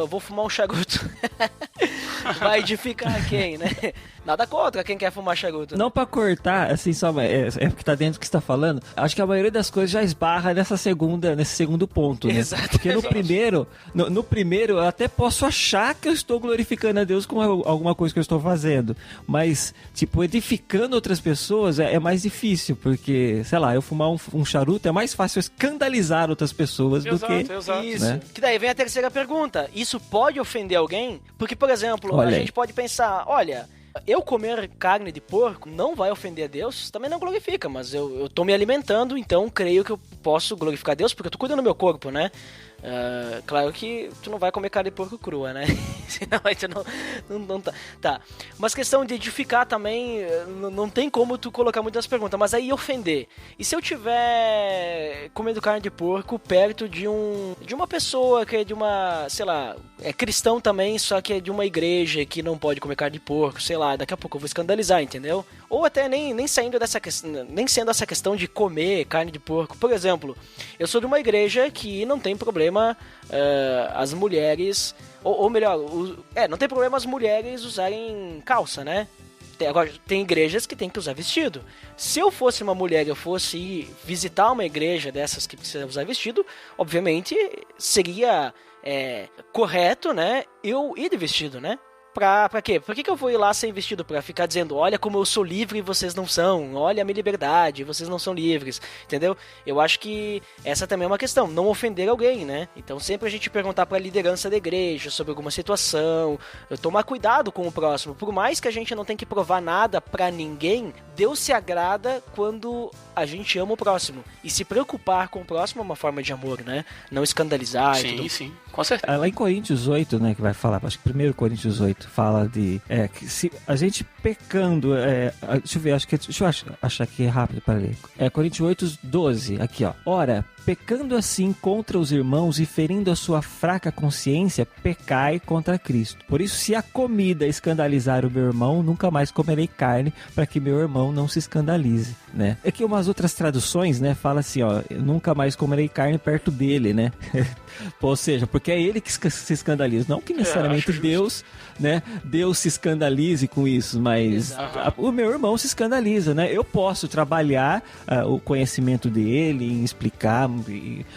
vou fumar um charuto. Vai edificar quem, né? Nada contra quem quer fumar charuto. Não pra cortar, assim, só porque tá dentro do que você tá falando. Acho que a maioria das coisas já esbarra nesse segundo ponto, né? Exato. Porque no primeiro eu até posso achar que eu estou glorificando a Deus com alguma coisa que eu estou fazendo. Mas, tipo, edificando outras pessoas é mais difícil, porque, sei lá, eu fumar um charuto é mais fácil escandalizar outras pessoas do que... Exato. Isso. Né? Que daí vem a terceira pergunta. Isso pode ofender alguém? Porque, por exemplo, a gente pode pensar, olha... Eu comer carne de porco não vai ofender a Deus, também não glorifica, mas eu tô me alimentando, então creio que eu posso glorificar a Deus porque eu tô cuidando do meu corpo, né? Claro que tu não vai comer carne de porco crua, né? Senão aí tu não tá. Mas questão de edificar também, não tem como tu colocar muitas perguntas, mas aí ofender. E se eu tiver comendo carne de porco perto de uma pessoa que é de uma, sei lá, é cristão também, só que é de uma igreja que não pode comer carne de porco, sei lá, daqui a pouco eu vou escandalizar, entendeu? Ou até nem saindo dessa questão, nem sendo essa questão de comer carne de porco. Por exemplo, eu sou de uma igreja que não tem problema as mulheres, ou melhor, não tem problema as mulheres usarem calça, né? Agora, tem igrejas que tem que usar vestido. Se eu fosse uma mulher e eu fosse visitar uma igreja dessas que precisa usar vestido, obviamente seria correto, né? Eu ir de vestido, né? Pra quê? Por que eu vou ir lá sem vestido? Pra ficar dizendo, olha como eu sou livre e vocês não são. Olha a minha liberdade, vocês não são livres. Entendeu? Eu acho que essa também é uma questão. Não ofender alguém, né? Então sempre a gente perguntar pra liderança da igreja sobre alguma situação. Tomar cuidado com o próximo. Por mais que a gente não tenha que provar nada pra ninguém, Deus se agrada quando a gente ama o próximo. E se preocupar com o próximo é uma forma de amor, né? Não escandalizar e tudo. Sim, com certeza. Lá em Coríntios 8, né, que vai falar, acho que 1 Coríntios 8 fala de que se a gente pecando, deixa eu ver, deixa eu achar aqui rápido para ler. Coríntios 8, 12, aqui ó. Ora, pecando assim contra os irmãos e ferindo a sua fraca consciência, pecai contra Cristo. Por isso, se a comida escandalizar o meu irmão, nunca mais comerei carne, para que meu irmão não se escandalize, né? É que umas outras traduções, né, fala assim, ó, nunca mais comerei carne perto dele, né? Ou seja, porque é ele que se escandaliza, não que necessariamente Deus, né, Deus se escandalize com isso, mas o meu irmão se escandaliza, né? Eu posso trabalhar o conhecimento dele, em explicar,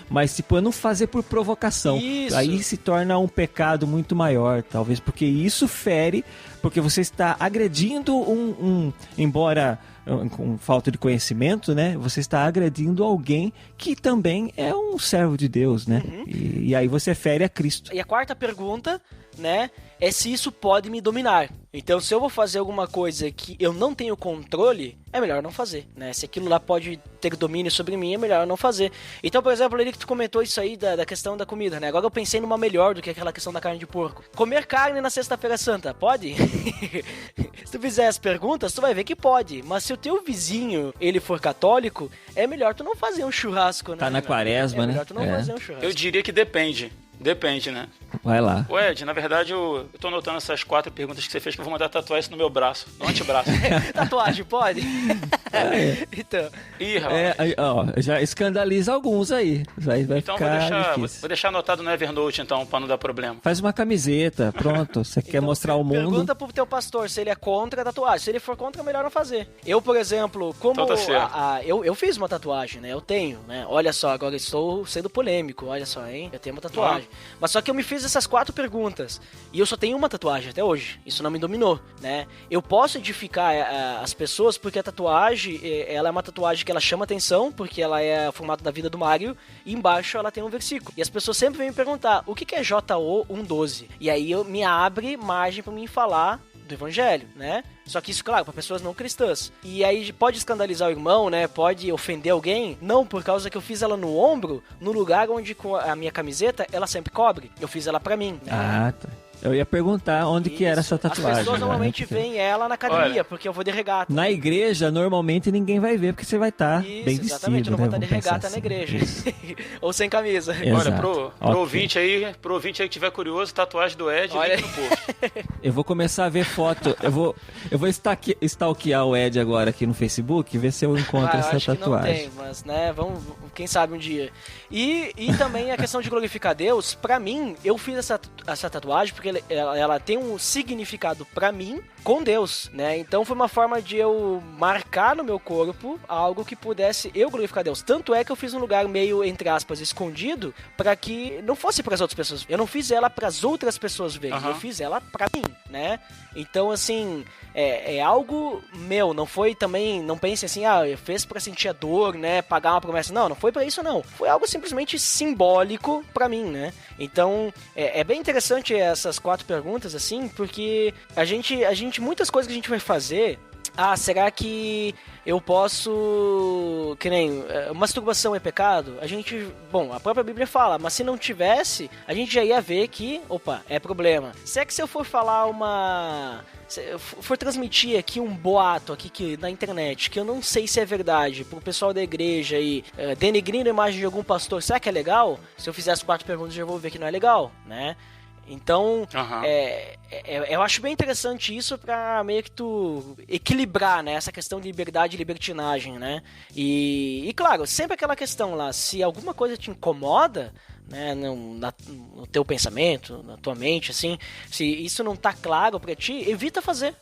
mas tipo, eu não fazer por provocação. Isso. Aí se torna um pecado muito maior, talvez, porque isso fere, porque você está agredindo embora com falta de conhecimento, né? Você está agredindo alguém que também é um servo de Deus, né? Uhum. E aí você fere a Cristo. E a quarta pergunta, né, é se isso pode me dominar. Então, se eu vou fazer alguma coisa que eu não tenho controle, é melhor não fazer, né? Se aquilo lá pode ter domínio sobre mim, é melhor não fazer. Então, por exemplo, ele que tu comentou isso aí da questão da comida, né? Agora eu pensei numa melhor do que aquela questão da carne de porco. Comer carne na Sexta-feira Santa, pode? Se tu fizer as perguntas, tu vai ver que pode. Mas se o teu vizinho, ele for católico, é melhor tu não fazer um churrasco, né? Tá na quaresma, né? É melhor tu não fazer um churrasco. Eu diria que depende. Depende, né? Vai lá. Ô Ed, na verdade eu tô anotando essas 4 perguntas que você fez que eu vou mandar tatuar isso no meu braço, no antebraço. Tatuagem, pode? Então. Ih, rapaz. Já escandaliza alguns aí. Vai então ficar vou deixar anotado no Evernote então, pra não dar problema. Faz uma camiseta, pronto. Você quer mostrar ao mundo. Pergunta pro teu pastor se ele é contra a tatuagem. Se ele for contra, é melhor não fazer. Eu, por exemplo, como então tá eu fiz uma tatuagem, né? Eu tenho, né? Olha só, agora estou sendo polêmico. Olha só, hein? Eu tenho uma tatuagem. Mas só que eu me fiz essas 4 perguntas e eu só tenho uma tatuagem até hoje. Isso não me dominou, né? Eu posso edificar as pessoas porque a tatuagem, ela é uma tatuagem que ela chama atenção, porque ela é o formato da vida do Mario, e embaixo ela tem um versículo. E as pessoas sempre vêm me perguntar, o que é JO 1:12? E aí me abre margem pra mim falar do evangelho, né? Só que isso, claro, para pessoas não cristãs. E aí pode escandalizar o irmão, né? Pode ofender alguém. Não, por causa que eu fiz ela no ombro, no lugar onde com a minha camiseta, ela sempre cobre. Eu fiz ela pra mim. Né? Ah, tá. Eu ia perguntar onde que era essa tatuagem. As pessoas normalmente veem ela na academia, porque eu vou de regata. Na igreja, normalmente ninguém vai ver, porque você vai estar bem vestido. Exatamente, eu não vou estar de regata assim. Na igreja. Ou sem camisa. Olha, pro ouvinte aí que tiver curioso, tatuagem do Ed, link no post. Eu vou começar a ver foto. Eu vou stalkear o Ed agora aqui no Facebook e ver se eu encontro essa tatuagem. Que não tem, mas, né, vamos, quem sabe um dia. E também a questão de glorificar Deus, pra mim, eu fiz essa tatuagem porque ela tem um significado pra mim com Deus, né? Então foi uma forma de eu marcar no meu corpo algo que pudesse eu glorificar Deus. Tanto é que eu fiz um lugar meio, entre aspas, escondido, pra que não fosse pras outras pessoas. Eu não fiz ela pras outras pessoas verem, eu fiz ela pra mim, né? Então, assim, é algo meu, não foi também, não pense assim, eu fiz pra sentir a dor, né? Pagar uma promessa. Não foi pra isso, não. Foi algo simplesmente simbólico pra mim, né? Então, é bem interessante essas 4 perguntas, assim, porque a gente, muitas coisas que a gente vai fazer, será que eu posso, que nem, masturbação é pecado? A própria Bíblia fala, mas se não tivesse, a gente já ia ver que, é problema. Se é que se eu for falar for transmitir aqui um boato aqui na internet, que eu não sei se é verdade, pro pessoal da igreja aí, denegrindo a imagem de algum pastor, será que é legal? Se eu fizer as 4 perguntas, eu já vou ver que não é legal, né? Então, eu acho bem interessante isso pra meio que tu equilibrar, né, essa questão de liberdade e libertinagem, né? E claro, sempre aquela questão lá, se alguma coisa te incomoda, né, no teu pensamento, na tua mente, assim, se isso não tá claro pra ti, evita fazer.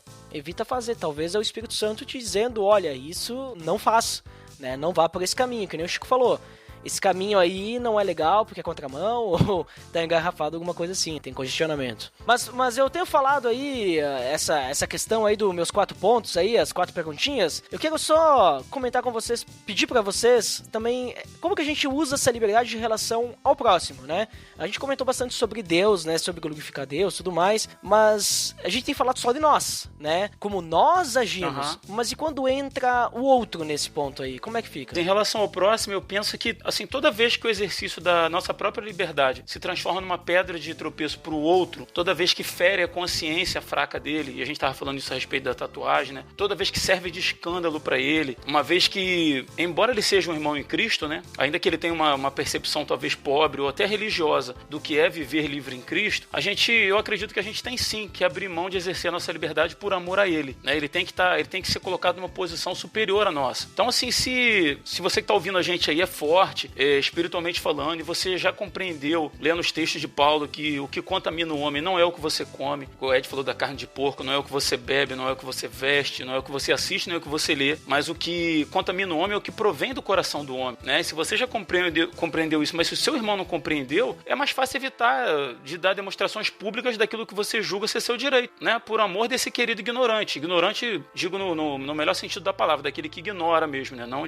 Talvez é o Espírito Santo te dizendo, olha, isso não faz, né, não vá por esse caminho, que nem o Chico falou. esse caminho aí não é legal porque é contramão ou tá engarrafado, alguma coisa assim, tem congestionamento. Mas eu tenho falado aí essa questão aí dos meus 4 pontos aí, as 4 perguntinhas. Eu quero só comentar com vocês, pedir pra vocês também como que a gente usa essa liberdade em relação ao próximo, né? A gente comentou bastante sobre Deus, né? Sobre glorificar Deus e tudo mais, mas a gente tem falado só de nós, né? Como nós agimos. Mas e quando entra o outro nesse ponto aí? Como é que fica? Em relação ao próximo, eu penso que, assim, toda vez que o exercício da nossa própria liberdade se transforma numa pedra de tropeço pro outro, toda vez que fere a consciência fraca dele, e a gente tava falando isso a respeito da tatuagem, né? Toda vez que serve de escândalo pra ele, uma vez que, embora ele seja um irmão em Cristo, né? Ainda que ele tenha uma percepção talvez pobre ou até religiosa do que é viver livre em Cristo, eu acredito que a gente tem sim que abrir mão de exercer a nossa liberdade por amor a ele, né? Ele tem que ser colocado numa posição superior à nossa. Então, assim, se você que tá ouvindo a gente aí é forte, espiritualmente falando, e você já compreendeu, lendo os textos de Paulo, que o que contamina o homem não é o que você come, o Ed falou da carne de porco, não é o que você bebe, não é o que você veste, não é o que você assiste, não é o que você lê, mas o que contamina o homem é o que provém do coração do homem, né? Se você já compreendeu isso, mas se o seu irmão não compreendeu, é mais fácil evitar de dar demonstrações públicas daquilo que você julga ser seu direito, né? Por amor desse querido ignorante. Ignorante, digo no melhor sentido da palavra, daquele que ignora mesmo, né? Não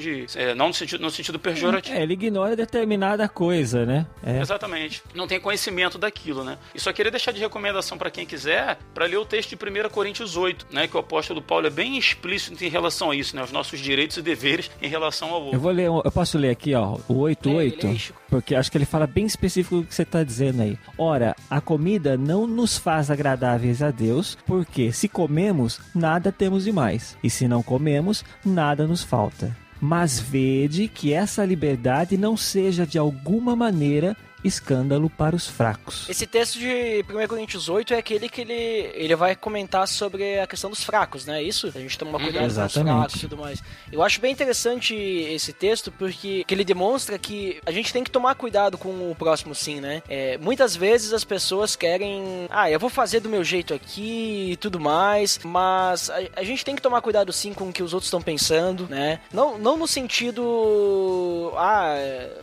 no sentido pejorativo. Ele ignora determinada coisa, né? Exatamente. Não tem conhecimento daquilo, né? E só queria deixar de recomendação para quem quiser, para ler o texto de 1 Coríntios 8, né? Que o apóstolo Paulo é bem explícito em relação a isso, né? Os nossos direitos e deveres em relação ao outro. Eu posso ler aqui, ó, o 8:8, porque acho que ele fala bem específico do que você está dizendo aí. Ora, a comida não nos faz agradáveis a Deus, porque se comemos, nada temos demais, e se não comemos, nada nos falta. Mas vede que essa liberdade não seja de alguma maneira escândalo para os fracos. Esse texto de 1 Coríntios 8 é aquele que ele vai comentar sobre a questão dos fracos, né? Isso? A gente toma cuidado com os fracos e tudo mais. Eu acho bem interessante esse texto porque ele demonstra que a gente tem que tomar cuidado com o próximo sim, né? Muitas vezes as pessoas querem... eu vou fazer do meu jeito aqui e tudo mais, mas a gente tem que tomar cuidado sim com o que os outros estão pensando, né? Não no sentido... o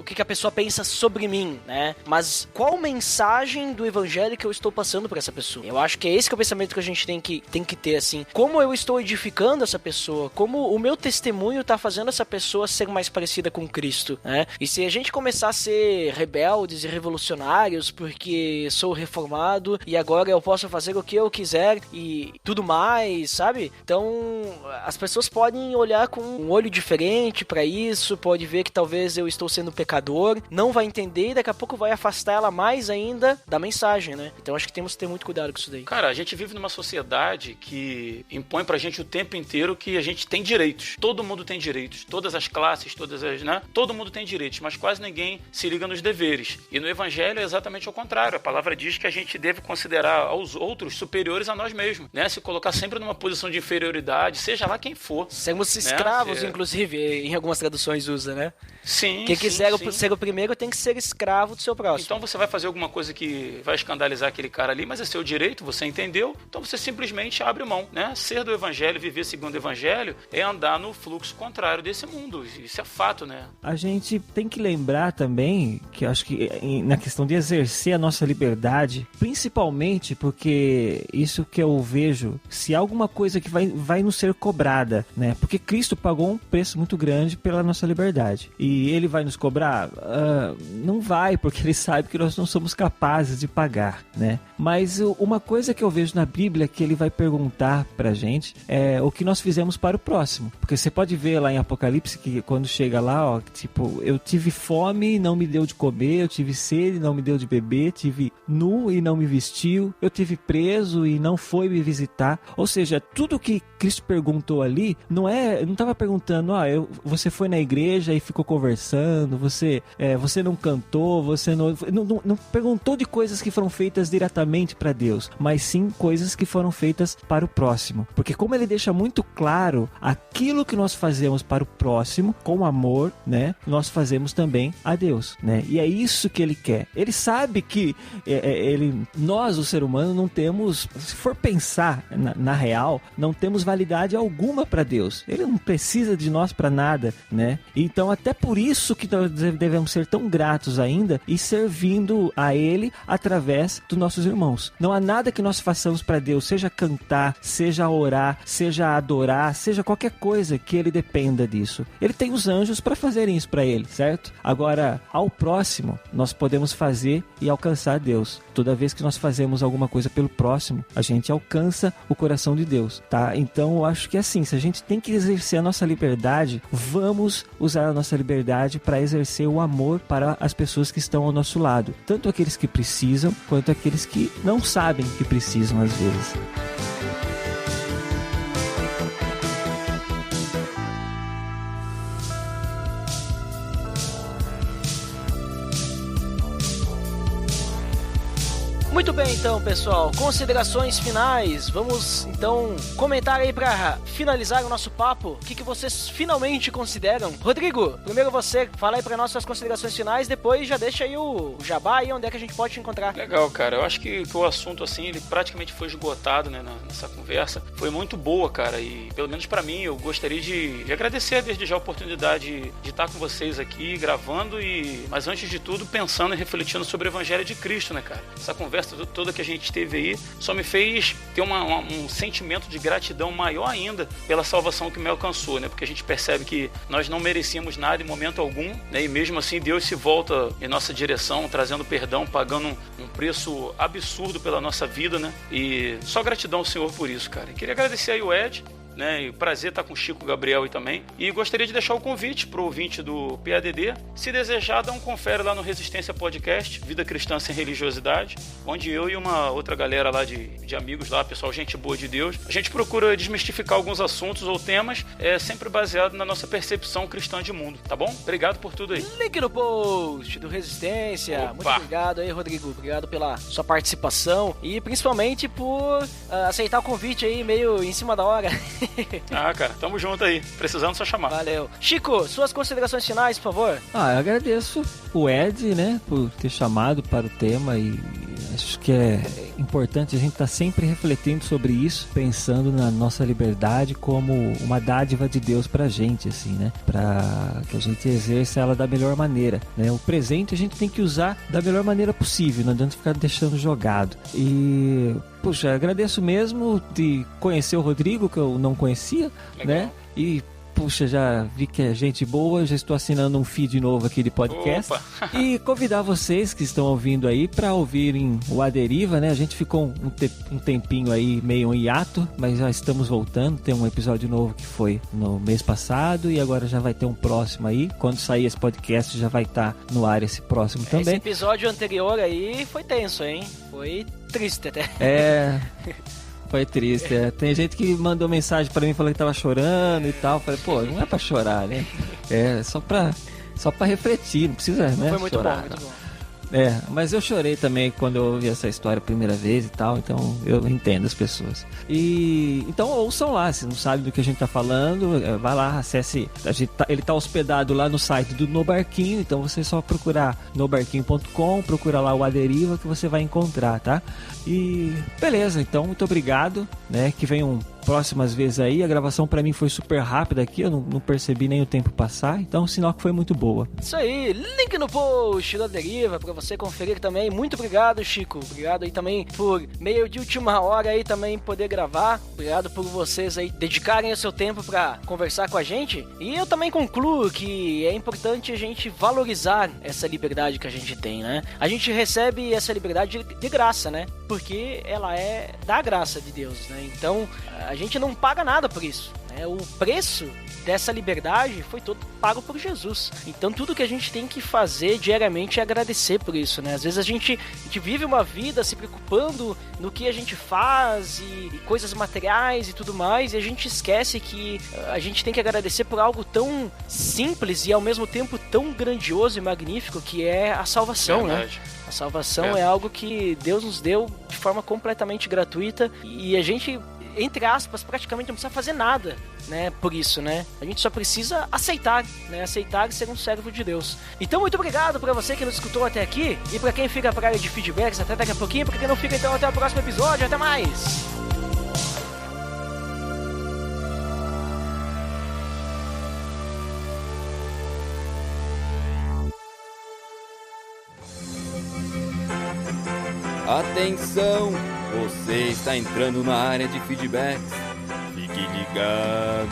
que a pessoa pensa sobre mim, né? Mas qual mensagem do evangelho que eu estou passando para essa pessoa? Eu acho que é esse que é o pensamento que a gente tem que ter, assim. Como eu estou edificando essa pessoa? Como o meu testemunho está fazendo essa pessoa ser mais parecida com Cristo, né? E se a gente começar a ser rebeldes e revolucionários porque sou reformado e agora eu posso fazer o que eu quiser e tudo mais, sabe? Então, as pessoas podem olhar com um olho diferente para isso, pode ver que talvez eu estou sendo pecador, não vai entender e daqui a pouco vai afastar ela mais ainda da mensagem, né? Então acho que temos que ter muito cuidado com isso daí. Cara, a gente vive numa sociedade que impõe pra gente o tempo inteiro que a gente tem direitos. Todo mundo tem direitos. Todas as classes, né? Todo mundo tem direitos, mas quase ninguém se liga nos deveres. E no evangelho é exatamente o contrário. A palavra diz que a gente deve considerar aos outros superiores a nós mesmos, né? Se colocar sempre numa posição de inferioridade, seja lá quem for. Sermos escravos, né? Inclusive, em algumas traduções usa, né? Sim, quem quiser ser o primeiro tem que ser escravo do seu próximo. Então você vai fazer alguma coisa que vai escandalizar aquele cara ali, mas é seu direito, você entendeu? Então você simplesmente abre mão, né? Ser do evangelho, viver segundo o evangelho, é andar no fluxo contrário desse mundo. Isso é fato, né? A gente tem que lembrar também que eu acho que na questão de exercer a nossa liberdade, principalmente porque isso que eu vejo, se há alguma coisa que vai nos ser cobrada, né? Porque Cristo pagou um preço muito grande pela nossa liberdade. E ele vai nos cobrar? Não vai, porque ele sabe que nós não somos capazes de pagar, né? Mas uma coisa que eu vejo na Bíblia que ele vai perguntar pra gente é o que nós fizemos para o próximo. Porque você pode ver lá em Apocalipse que quando chega lá, ó, tipo, eu tive fome e não me deu de comer, eu tive sede e não me deu de beber, tive nu e não me vestiu, eu tive preso e não foi me visitar. Ou seja, tudo que Cristo perguntou ali não estava perguntando, você foi na igreja e ficou conversando, você não cantou, não perguntou de coisas que foram feitas diretamente para Deus, mas sim coisas que foram feitas para o próximo. Porque como ele deixa muito claro, aquilo que nós fazemos para o próximo, com amor, né, nós fazemos também a Deus, né? E é isso que ele quer. Ele sabe que nós, o ser humano, não temos, se for pensar na real, não temos validade alguma para Deus. Ele não precisa de nós para nada, né? Então, até por isso que nós devemos ser tão gratos ainda e servindo a Ele através dos nossos irmãos. Não há nada que nós façamos para Deus, seja cantar, seja orar, seja adorar, seja qualquer coisa que Ele dependa disso. Ele tem os anjos para fazerem isso para Ele, certo? Agora, ao próximo, nós podemos fazer e alcançar Deus. Toda vez que nós fazemos alguma coisa pelo próximo, a gente alcança o coração de Deus, tá? Então, eu acho que é assim, se a gente tem que exercer a nossa liberdade, vamos usar a nossa liberdade para exercer o amor para as pessoas que estão ao nosso lado, tanto aqueles que precisam, quanto aqueles que não sabem que precisam às vezes. Muito bem, então, pessoal, considerações finais. Vamos, então, comentar aí pra finalizar o nosso papo. O que vocês finalmente consideram? Rodrigo, primeiro você fala aí pra nós suas considerações finais, depois já deixa aí o jabá aí, onde é que a gente pode te encontrar. Legal, cara. Eu acho que o assunto, assim, ele praticamente foi esgotado, né, nessa conversa. Foi muito boa, cara, e pelo menos pra mim, eu gostaria de agradecer desde já a oportunidade de estar com vocês aqui, gravando, mas antes de tudo, pensando e refletindo sobre o Evangelho de Cristo, né, cara? Essa conversa toda que a gente teve aí só me fez ter um sentimento de gratidão maior ainda pela salvação que me alcançou, né? Porque a gente percebe que nós não merecíamos nada em momento algum, né? E mesmo assim Deus se volta em nossa direção, trazendo perdão, pagando um preço absurdo pela nossa vida, né? E só gratidão ao Senhor por isso, cara. E queria agradecer aí o Ed, né? E prazer estar com o Chico Gabriel aí também. E gostaria de deixar o convite para o ouvinte do PADD. Se desejar, dá um confere lá no Resistência Podcast, Vida Cristã Sem Religiosidade, onde eu e uma outra galera lá de amigos lá, pessoal, gente boa de Deus, a gente procura desmistificar alguns assuntos ou temas, sempre baseado na nossa percepção cristã de mundo, tá bom? Obrigado por tudo aí. Link no post do Resistência. Opa. Muito obrigado aí, Rodrigo. Obrigado pela sua participação e principalmente por aceitar o convite aí meio em cima da hora. Ah, cara, tamo junto aí. Precisando, só chamar. Valeu. Chico, suas considerações finais, por favor. Eu agradeço o Ed, né, por ter chamado para o tema e acho que é importante a gente estar sempre refletindo sobre isso, pensando na nossa liberdade como uma dádiva de Deus pra gente, assim, né, pra que a gente exerça ela da melhor maneira, né. O presente a gente tem que usar da melhor maneira possível, não adianta ficar deixando jogado. E puxa, agradeço mesmo de conhecer o Rodrigo, que eu não conhecia, legal, né? E puxa, já vi que é gente boa, já estou assinando um feed novo aqui de podcast. E convidar vocês que estão ouvindo aí para ouvirem o A Deriva, né? A gente ficou um tempinho aí meio em hiato, mas já estamos voltando. Tem um episódio novo que foi no mês passado e agora já vai ter um próximo aí. Quando sair esse podcast já vai estar no ar esse próximo também. Esse episódio anterior aí foi tenso, hein? Foi triste até. Foi triste, Tem gente que mandou mensagem pra mim falando que tava chorando e tal. Falei, pô, não é pra chorar, né? É só pra refletir, não precisa, né? Foi muito chorar, bom, muito bom. Mas eu chorei também quando eu ouvi essa história a primeira vez e tal, então eu entendo as pessoas. E então ouçam lá, se não sabe do que a gente tá falando, vai lá, acesse. Ele tá hospedado lá no site do No Barquinho, então você só procurar nobarquinho.com, procura lá o A Deriva que você vai encontrar, tá? E beleza, então muito obrigado, né? Que venham próximas vezes aí. A gravação pra mim foi super rápida aqui, eu não percebi nem o tempo passar, então sinal que foi muito boa. Isso aí, link no post da Deriva pra você conferir também. Muito obrigado, Chico. Obrigado aí também por meio de última hora aí também poder gravar. Obrigado por vocês aí dedicarem o seu tempo pra conversar com a gente. E eu também concluo que é importante a gente valorizar essa liberdade que a gente tem, né? A gente recebe essa liberdade de graça, né? Porque ela é da graça de Deus, né? Então, a gente não paga nada por isso. O preço dessa liberdade foi todo pago por Jesus. Então tudo que a gente tem que fazer diariamente é agradecer por isso, né? Às vezes a gente vive uma vida se preocupando no que a gente faz e coisas materiais e tudo mais, e a gente esquece que a gente tem que agradecer por algo tão simples e ao mesmo tempo tão grandioso e magnífico que é a salvação, Verdade. né? A salvação é algo que Deus nos deu de forma completamente gratuita e a gente, entre aspas, praticamente não precisa fazer nada, né, por isso, né? A gente só precisa aceitar, né? Aceitar ser um servo de Deus. Então, muito obrigado pra você que nos escutou até aqui e pra quem fica pra área de feedbacks até daqui a pouquinho, pra quem não fica, então até o próximo episódio. Até mais! Atenção! Você está entrando na área de feedbacks. Fique ligado.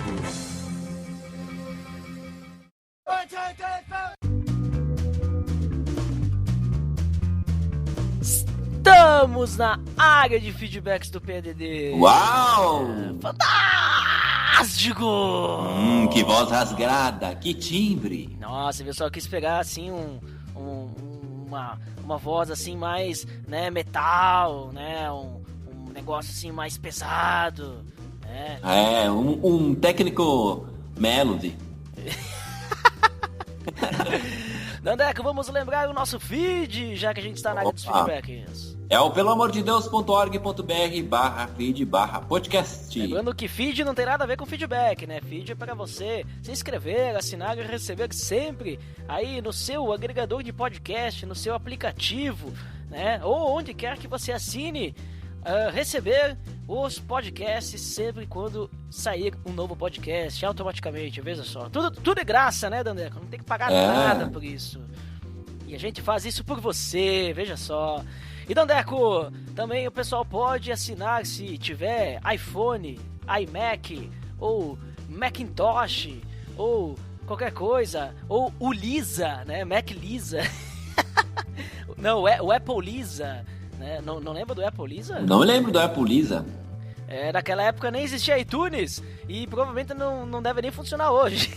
Estamos na área de feedbacks do PDD. Uau! Fantástico! Que voz rasgada, que timbre. Nossa, eu só quis pegar assim uma voz assim mais, né, metal, né, um negócio assim mais pesado, né? Um técnico melody. Dandeco, vamos lembrar o nosso feed, já que a gente está na área dos feedbacks. É o peloamordedeus.org.br/feed/podcast. Lembrando que feed não tem nada a ver com feedback, né? Feed é para você se inscrever, assinar e receber sempre aí no seu agregador de podcast, no seu aplicativo, né? Ou onde quer que você assine, receber os podcasts sempre quando sair um novo podcast, automaticamente, veja só. Tudo é graça, né, Dandeco? Não tem que pagar nada por isso. E a gente faz isso por você, veja só. E Dandeco, também o pessoal pode assinar se tiver iPhone, iMac, ou Macintosh, ou qualquer coisa, ou o Lisa, né, Mac Lisa. Não, o Apple Lisa, né? Não lembra do Apple Lisa? Não lembro do Apple Lisa. Naquela época nem existia iTunes e provavelmente não deve nem funcionar hoje.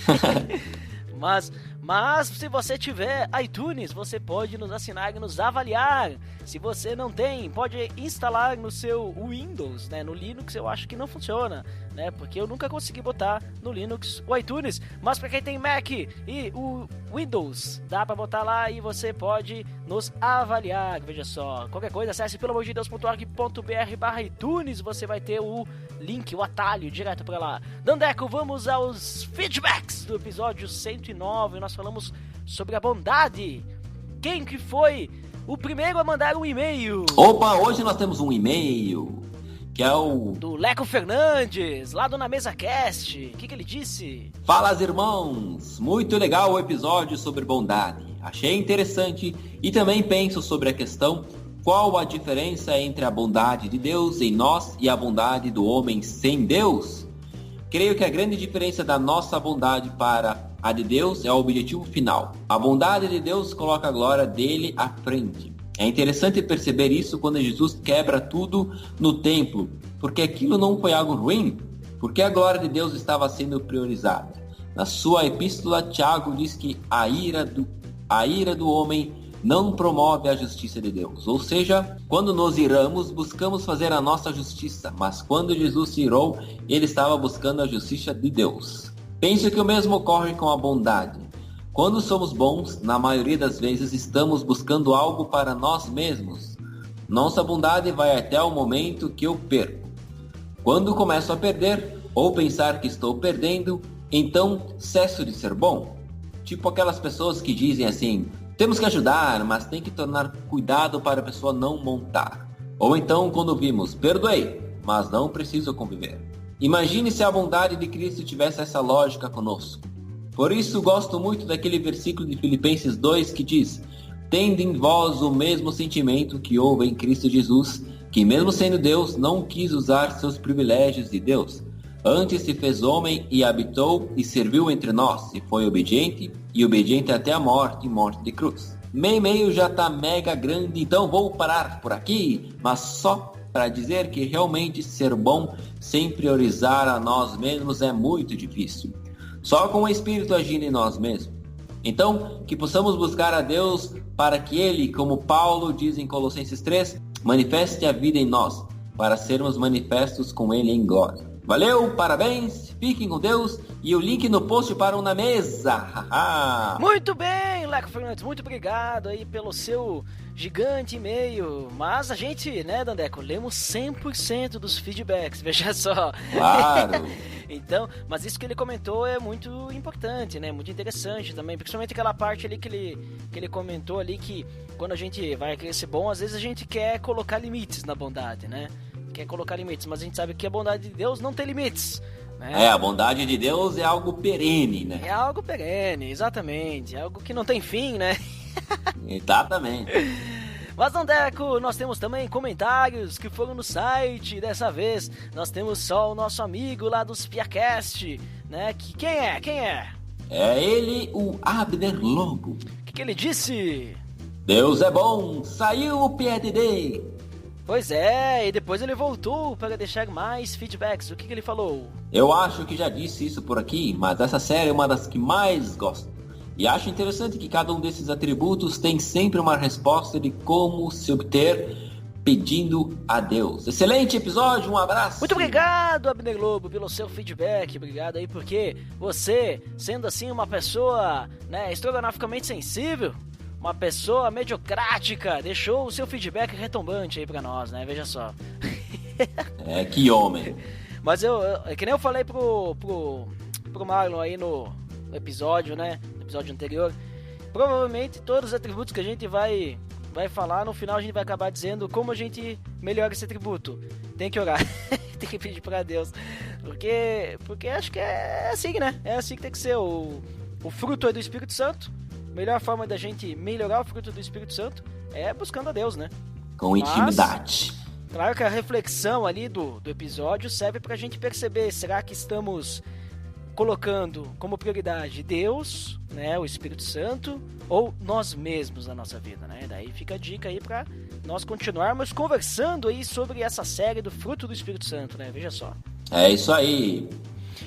Mas se você tiver iTunes, você pode nos assinar e nos avaliar. Se você não tem, pode instalar no seu Windows, né? No Linux eu acho que não funciona, né? Porque eu nunca consegui botar no Linux o iTunes. Mas para quem tem Mac e o Windows, dá para botar lá e você pode nos avaliar. Veja só, qualquer coisa, acesse peloamordedeus.org.br/iTunes, você vai ter o link, o atalho direto para lá. Dandeco, vamos aos feedbacks do episódio 109. Nós falamos sobre a bondade. Quem que foi o primeiro a mandar um e-mail? Opa, hoje nós temos um e-mail, que é o... do Leco Fernandes, lá do Na Mesa Cast. O que ele disse? Fala, irmãos! Muito legal o episódio sobre bondade. Achei interessante e também penso sobre a questão: qual a diferença entre a bondade de Deus em nós e a bondade do homem sem Deus? Creio que a grande diferença da nossa bondade para a de Deus é o objetivo final. A bondade de Deus coloca a glória dele à frente. É interessante perceber isso quando Jesus quebra tudo no templo, porque aquilo não foi algo ruim, porque a glória de Deus estava sendo priorizada. Na sua epístola, Tiago diz que a ira do homem não promove a justiça de Deus. Ou seja, quando nos iramos, buscamos fazer a nossa justiça, mas quando Jesus se irou, ele estava buscando a justiça de Deus. Penso que o mesmo ocorre com a bondade. Quando somos bons, na maioria das vezes estamos buscando algo para nós mesmos. Nossa bondade vai até o momento que eu perco. Quando começo a perder, ou pensar que estou perdendo, então cesso de ser bom. Tipo aquelas pessoas que dizem assim: temos que ajudar, mas tem que tomar cuidado para a pessoa não montar. Ou então quando vimos: perdoei, mas não preciso conviver. Imagine se a bondade de Cristo tivesse essa lógica conosco. Por isso gosto muito daquele versículo de Filipenses 2 que diz: tende em vós o mesmo sentimento que houve em Cristo Jesus, que mesmo sendo Deus, não quis usar seus privilégios de Deus. Antes se fez homem e habitou e serviu entre nós, e foi obediente até a morte de cruz. Meio já tá mega grande, então vou parar por aqui, mas só para dizer que realmente ser bom sem priorizar a nós mesmos é muito difícil. Só com o Espírito agindo em nós mesmos. Então, que possamos buscar a Deus para que Ele, como Paulo diz em Colossenses 3, manifeste a vida em nós, para sermos manifestos com Ele em glória. Valeu, parabéns, fiquem com Deus e o link no post para um na mesa. Muito bem, Leco Fernandes, muito obrigado aí pelo seu gigante e-mail. Mas a gente, né, Dandeco, lemos 100% dos feedbacks, veja só. Claro. Então, mas isso que ele comentou é muito importante, né, muito interessante também, principalmente aquela parte ali que ele comentou ali que quando a gente vai querer ser bom, às vezes a gente quer colocar limites na bondade, né? Quer colocar limites, mas a gente sabe que a bondade de Deus não tem limites, né? A bondade de Deus é algo perene, né? É algo perene, exatamente, é algo que não tem fim, né? Exatamente. Mas, Dandeco, nós temos também comentários que foram no site. Dessa vez, nós temos só o nosso amigo lá do Spiacast, né? Quem é? É ele, o Abner Lobo. O que ele disse? Deus é bom, saiu o PDD. Pois é, e depois ele voltou para deixar mais feedbacks. O que ele falou? Eu acho que já disse isso por aqui, mas essa série é uma das que mais gosto. E acho interessante que cada um desses atributos tem sempre uma resposta de como se obter pedindo a Deus. Excelente episódio, um abraço. Muito obrigado, Abner Lobo, pelo seu feedback. Obrigado aí, porque você, sendo assim uma pessoa, né, estrogonoficamente sensível, uma pessoa mediocrática, deixou o seu feedback retumbante aí pra nós, né? Veja só. Que homem. Mas que nem eu falei pro Marlon aí no episódio, né? No episódio anterior. Provavelmente todos os atributos que a gente vai falar, no final a gente vai acabar dizendo como a gente melhora esse atributo. Tem que orar. Tem que pedir pra Deus. Porque acho que é assim, né? É assim que tem que ser. O fruto é do Espírito Santo. A melhor forma da gente melhorar o fruto do Espírito Santo é buscando a Deus, né? Com intimidade. Claro que a reflexão ali do episódio serve pra gente perceber, será que estamos colocando como prioridade Deus, né, o Espírito Santo, ou nós mesmos na nossa vida, né? Daí fica a dica aí pra nós continuarmos conversando aí sobre essa série do fruto do Espírito Santo, né? Veja só. É isso aí.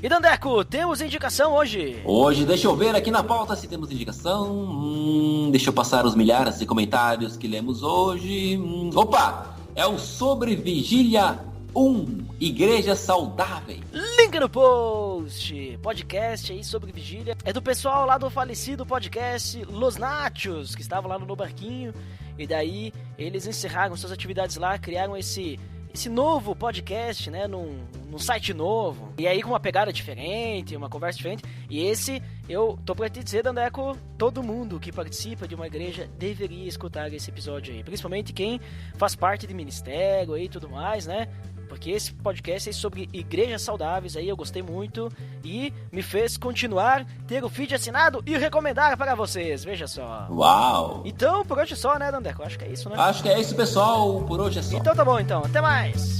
E Dandeco, temos indicação hoje? Hoje, deixa eu ver aqui na pauta se temos indicação. Deixa eu passar os milhares de comentários que lemos hoje. Opa! É o Sobre Vigília 1, Igreja Saudável. Link no post. Podcast aí sobre vigília. É do pessoal lá do falecido podcast Los Nachos, que estavam lá no Barquinho. E daí eles encerraram suas atividades lá, criaram esse novo podcast, né, num site novo, e aí com uma pegada diferente, uma conversa diferente, e esse, eu tô pra te dizer, Dandeco, todo mundo que participa de uma igreja deveria escutar esse episódio aí, principalmente quem faz parte de ministério e tudo mais, né, porque esse podcast é sobre igrejas saudáveis aí, eu gostei muito, e me fez continuar, ter o feed assinado e recomendar para vocês, veja só. Uau! Então, por hoje é só, né, Dandeco? Acho que é isso, né? Acho que é isso, pessoal, por hoje é só. Então tá bom, então, até mais!